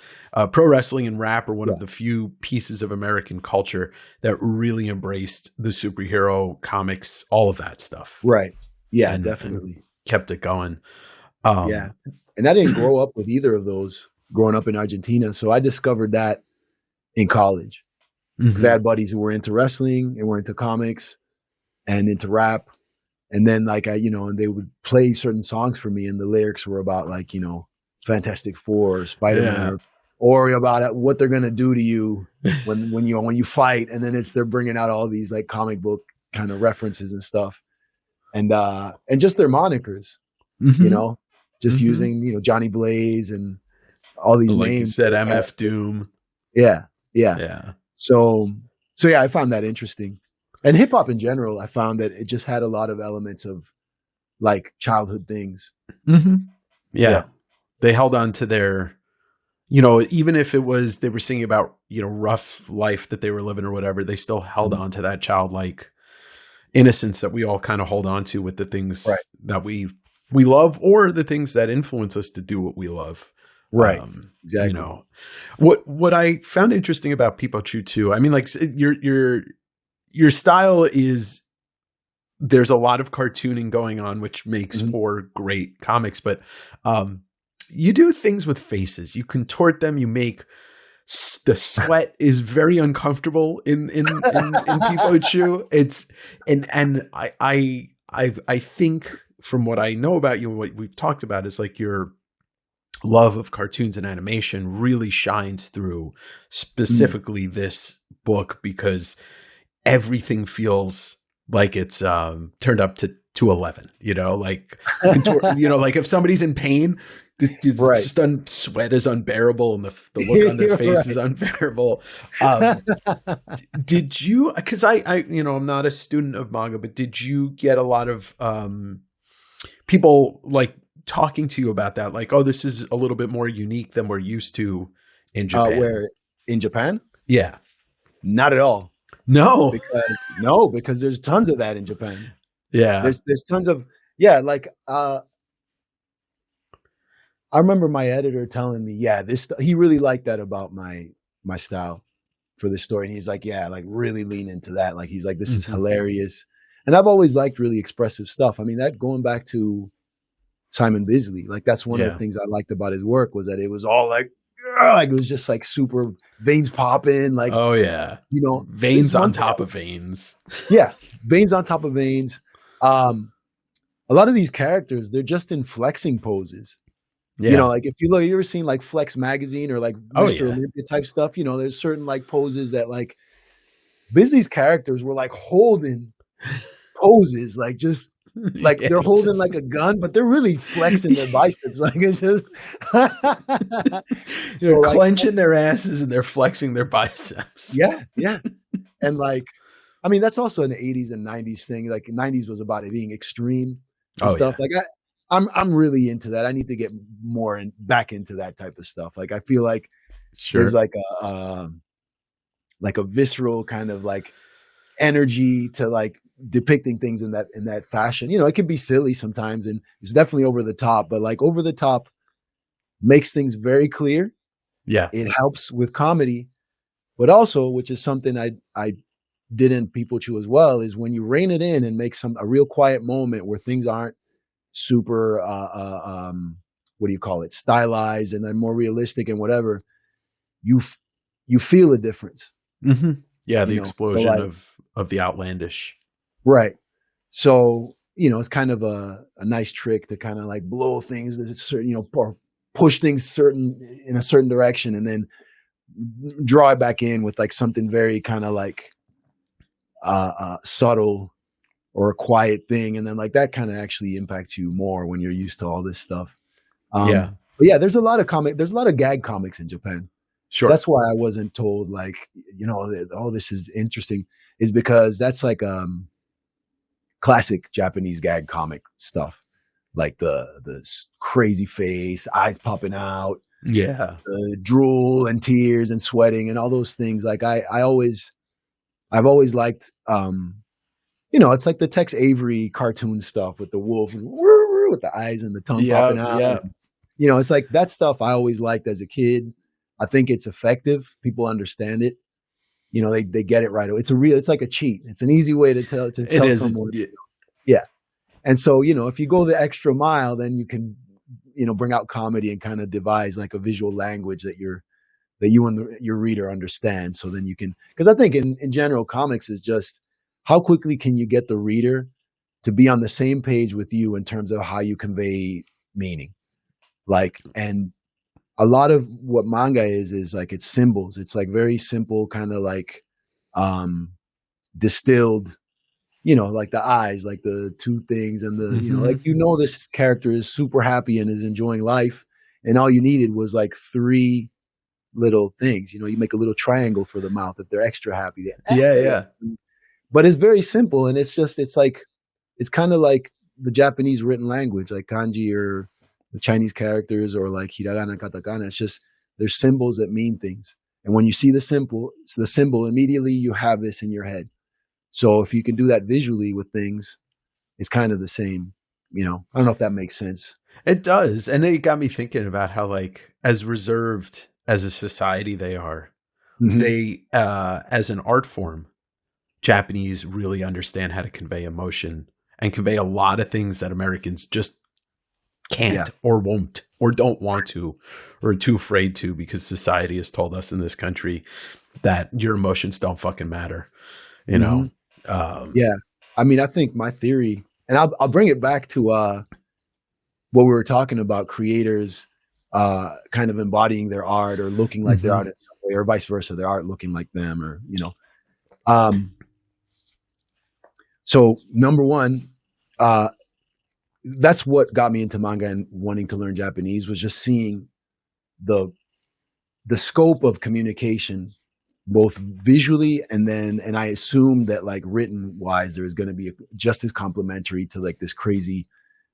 pro wrestling and rap are one of the few pieces of American culture that really embraced the superhero comics, all of that stuff. Right. Yeah, definitely. And kept it going. Yeah. And I didn't grow up with either of those growing up in Argentina. So I discovered that in college because I had buddies who were into wrestling and were into comics and into rap. And then like and they would play certain songs for me and the lyrics were about like, you know, Fantastic Four or Spider-Man or about what they're going to do to you when you fight. And then they're bringing out all these like comic book kind of references and stuff. And just their monikers, you know, just using, you know, Johnny Blaze and all these like names. You said, MF Doom. Yeah. So yeah, I found that interesting. And hip hop in general, I found that it just had a lot of elements of like childhood things. Yeah. They held on to their, you know, even if it was, they were singing about, you know, rough life that they were living or whatever, they still held on to that childlike innocence that we all kind of hold on to with the things that we love or the things that influence us to do what we love. Right. Exactly. You know, what I found interesting about Peepo Choo too, I mean, like your style is, there's a lot of cartooning going on, which makes for great comics, but you do things with faces. You contort them. You make the sweat is very uncomfortable in Peepo Choo. It's and I think from what I know about you and what we've talked about is like your love of cartoons and animation really shines through specifically this book because everything feels like it's turned up to 11, you know, like, you know, like if somebody's in pain, sweat is unbearable and the look on their face is unbearable. Did you, cause I, you know, I'm not a student of manga, but did you get a lot of people like talking to you about that? Like, oh, this is a little bit more unique than we're used to in Japan. Where in Japan? Yeah. Not at all. No, because there's tons of that in Japan. Yeah. There's tons of, like, I remember my editor telling me, he really liked that about my style for this story. And he's like, like really lean into that. Like, he's like, this is hilarious. And I've always liked really expressive stuff. I mean, that going back to Simon Bisley, like that's one of the things I liked about his work was that it was all like it was just like super veins popping, like, oh yeah, you know, veins on top of veins. Yeah. Veins on top of veins. A lot of these characters, they're just in flexing poses. Yeah. You know, like if you ever seen like Flex magazine or like Mr. Olympia type stuff, you know, there's certain like poses that like Bisley's characters were like holding poses, like just like they're holding like a gun, but they're really flexing their biceps. Like it's just they're clenching their asses and they're flexing their biceps. Yeah. And like, I mean, that's also an 80s and 90s thing. Like 90s was about it being extreme and stuff. Yeah. Like I'm really into that. I need to get back into that type of stuff. Like I feel like there's like like a visceral kind of like energy to like depicting things in that fashion. It can be silly sometimes, and it's definitely over the top, but like over the top makes things very clear. Yeah. It helps with comedy, but also, which is something I did in Peepo Choo as well, is when you rein it in and make a real quiet moment where things aren't super what do you call it, stylized, and then more realistic and whatever, you feel a difference. Mm-hmm. Yeah, the So explosion like, of the outlandish. right. So it's kind of a nice trick to kind of like blow things, or push things in a certain direction, and then draw it back in with like something very kind of like subtle or a quiet thing, and then like that kind of actually impacts you more when you're used to all this stuff. Yeah. But yeah, there's a lot of gag comics in Japan. Sure. That's why I wasn't told like, oh, this is interesting, is because that's like classic Japanese gag comic stuff, like the crazy face, eyes popping out, Yeah. drool and tears and sweating and all those things. Like I've always liked, it's like the Tex Avery cartoon stuff with the wolf with the eyes and the tongue popping out. Yeah. And, it's like that stuff I always liked as a kid. I think it's effective. People understand it. They get it right away. It's like a cheat. It's an easy way to tell someone. Yeah. And so, if you go the extra mile, then you can, bring out comedy and kind of devise like a visual language that you and your reader understand. So then you can, because I think in general, comics is just how quickly can you get the reader to be on the same page with you in terms of how you convey meaning. Like, and a lot of what manga is like, it's symbols. It's like very simple, kind of like distilled, like the eyes, like the two things, and the, like, this character is super happy and is enjoying life, and all you needed was like 3 little things. You make a little triangle for the mouth if they're extra happy. Yeah. But it's very simple, and it's kind of like the Japanese written language, like kanji or the Chinese characters, or like hiragana, katakana. It's just, there's symbols that mean things, and when you see the symbol, immediately you have this in your head. So if you can do that visually with things, it's kind of the same. I don't know if that makes sense. It does. And it got me thinking about how, like, as reserved as a society they are, they, as an art form, Japanese really understand how to convey emotion and convey a lot of things that Americans just can't or won't or don't want to or are too afraid to, because society has told us in this country that your emotions don't fucking matter. Yeah. I mean, I think my theory, and I'll bring it back to what we were talking about, creators kind of embodying their art or looking like their art in some way, or vice versa, their art looking like them, or, so number one, that's what got me into manga and wanting to learn Japanese, was just seeing the scope of communication, both visually and I assumed that like written wise, there was going to be just as complementary to like this crazy,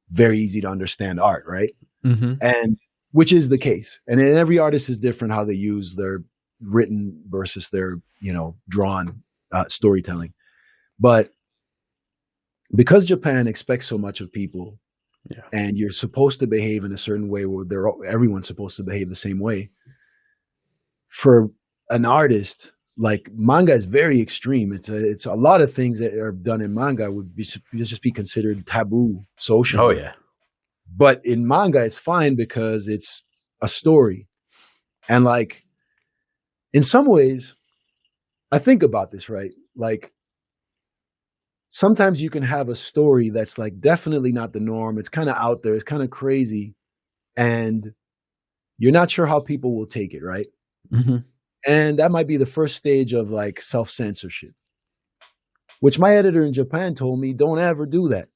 very easy to understand art. Right. And which is the case. And then every artist is different how they use their written versus their, drawn storytelling. But because Japan expects so much of people, and you're supposed to behave in a certain way where everyone's supposed to behave the same way, for an artist, like, manga is very extreme. It's a lot of things that are done in manga would just be considered taboo socially. Oh yeah. But in manga, it's fine because it's a story. And like, in some ways, I think about this, right? Like, sometimes you can have a story that's like definitely not the norm. It's kind of out there. It's kind of crazy. And you're not sure how people will take it, right? And that might be the first stage of like self-censorship, which my editor in Japan told me, don't ever do that.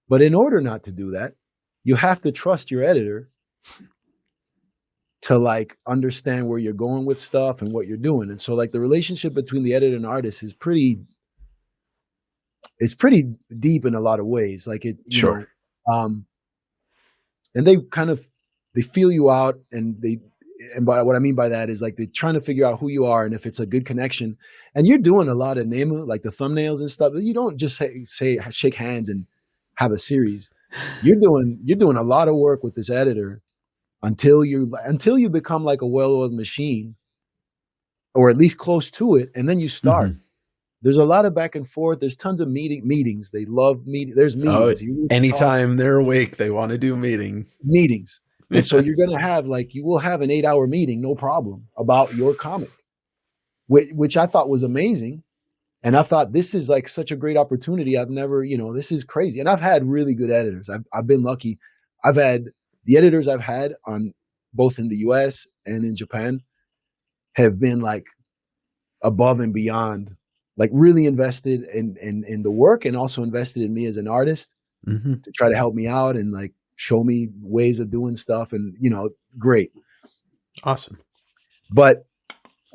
But in order not to do that, you have to trust your editor to like understand where you're going with stuff and what you're doing. And so like the relationship between the editor and artist is pretty deep in a lot of ways. Like it, and they feel you out, and and by what I mean by that is like they're trying to figure out who you are and if it's a good connection. And you're doing a lot of like the thumbnails and stuff. You don't just say shake hands and have a series. You're doing a lot of work with this editor until you become like a well-oiled machine, or at least close to it, and then you start. Mm-hmm. There's a lot of back and forth. There's tons of meetings. They love meetings. There's meetings. Anytime they're awake, they want to do meetings. And so you will have an 8-hour meeting, no problem, about your comic, which I thought was amazing. And I thought, this is like such a great opportunity. I've never, this is crazy. And I've had really good editors. I've been lucky. The editors I've had on both in the US and in Japan have been like above and beyond, like really invested in the work, and also invested in me as an artist to try to help me out and like show me ways of doing stuff. And, great. Awesome. But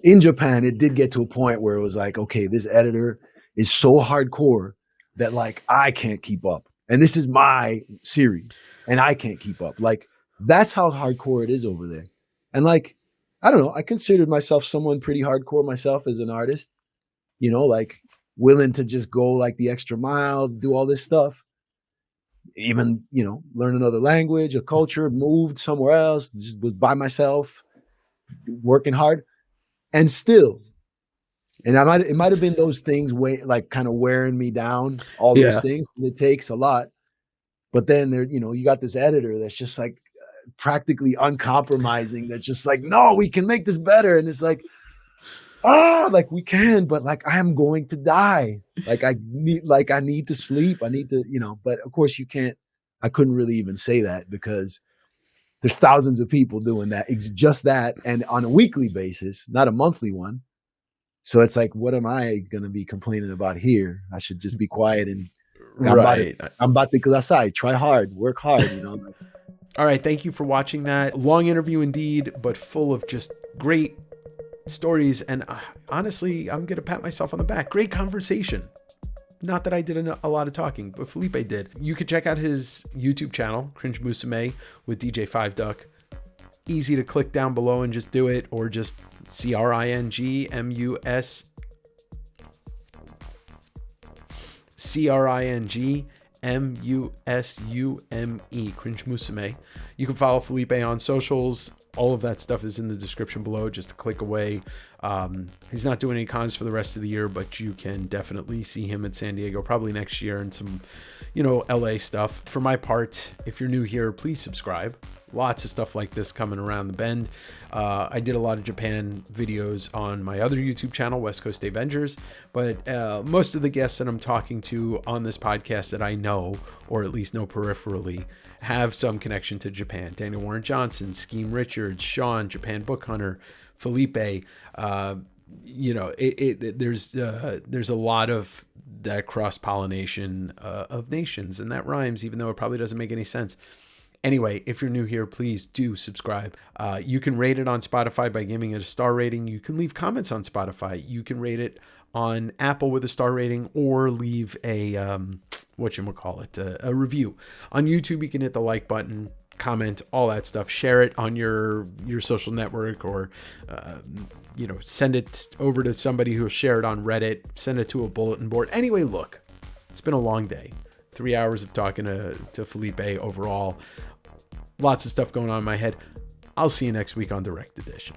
in Japan, it did get to a point where it was like, okay, this editor is so hardcore that like, I can't keep up. And this is my series and I can't keep up. Like, that's how hardcore it is over there. And like, I don't know, I considered myself someone pretty hardcore myself as an artist, like willing to just go like the extra mile, do all this stuff, even, learn another language, a culture, moved somewhere else, just was by myself, working hard. And still, and it might have been those things like kind of wearing me down, all those things. It takes a lot. But then you got this editor that's just like practically uncompromising. That's just like, no, we can make this better. And it's like, like we can, but like I am going to die. Like I need to sleep. I need to, but of course you can't. I couldn't really even say that because there's thousands of people doing that. It's just that, and on a weekly basis, not a monthly one. So it's like, what am I going to be complaining about here? I should just be quiet and right. I'm about to kudasai. Try hard, work hard. All right, thank you for watching that long interview indeed, but full of just great stories. And honestly, I'm going to pat myself on the back. Great conversation. Not that I did a lot of talking, but Felipe did. You could check out his YouTube channel, Cringe Musume with DJ 5 Duck. Easy to click down below and just do it, or just CRINGMUSUME, Cringe Musume. You can follow Felipe on socials. All of that stuff is in the description below, just a click away. He's not doing any cons for the rest of the year, but you can definitely see him at San Diego probably next year and some, LA stuff. For my part, if you're new here, please subscribe. Lots of stuff like this coming around the bend. I did a lot of Japan videos on my other YouTube channel, West Coast Davengers, but most of the guests that I'm talking to on this podcast that I know, or at least know peripherally, have some connection to Japan. Daniel Warren Johnson, Scheme Richards, Sean, Japan Book Hunter, Felipe. There's a lot of that cross-pollination of nations, and that rhymes, even though it probably doesn't make any sense. Anyway, if you're new here, please do subscribe. You can rate it on Spotify by giving it a star rating. You can leave comments on Spotify. You can rate it on Apple with a star rating, or leave a a review. On YouTube, you can hit the like button, comment, all that stuff. Share it on your social network, or send it over to somebody who'll share it on Reddit. Send it to a bulletin board. Anyway, look, it's been a long day. 3 hours of talking to Felipe overall. Lots of stuff going on in my head. I'll see you next week on Direct Edition.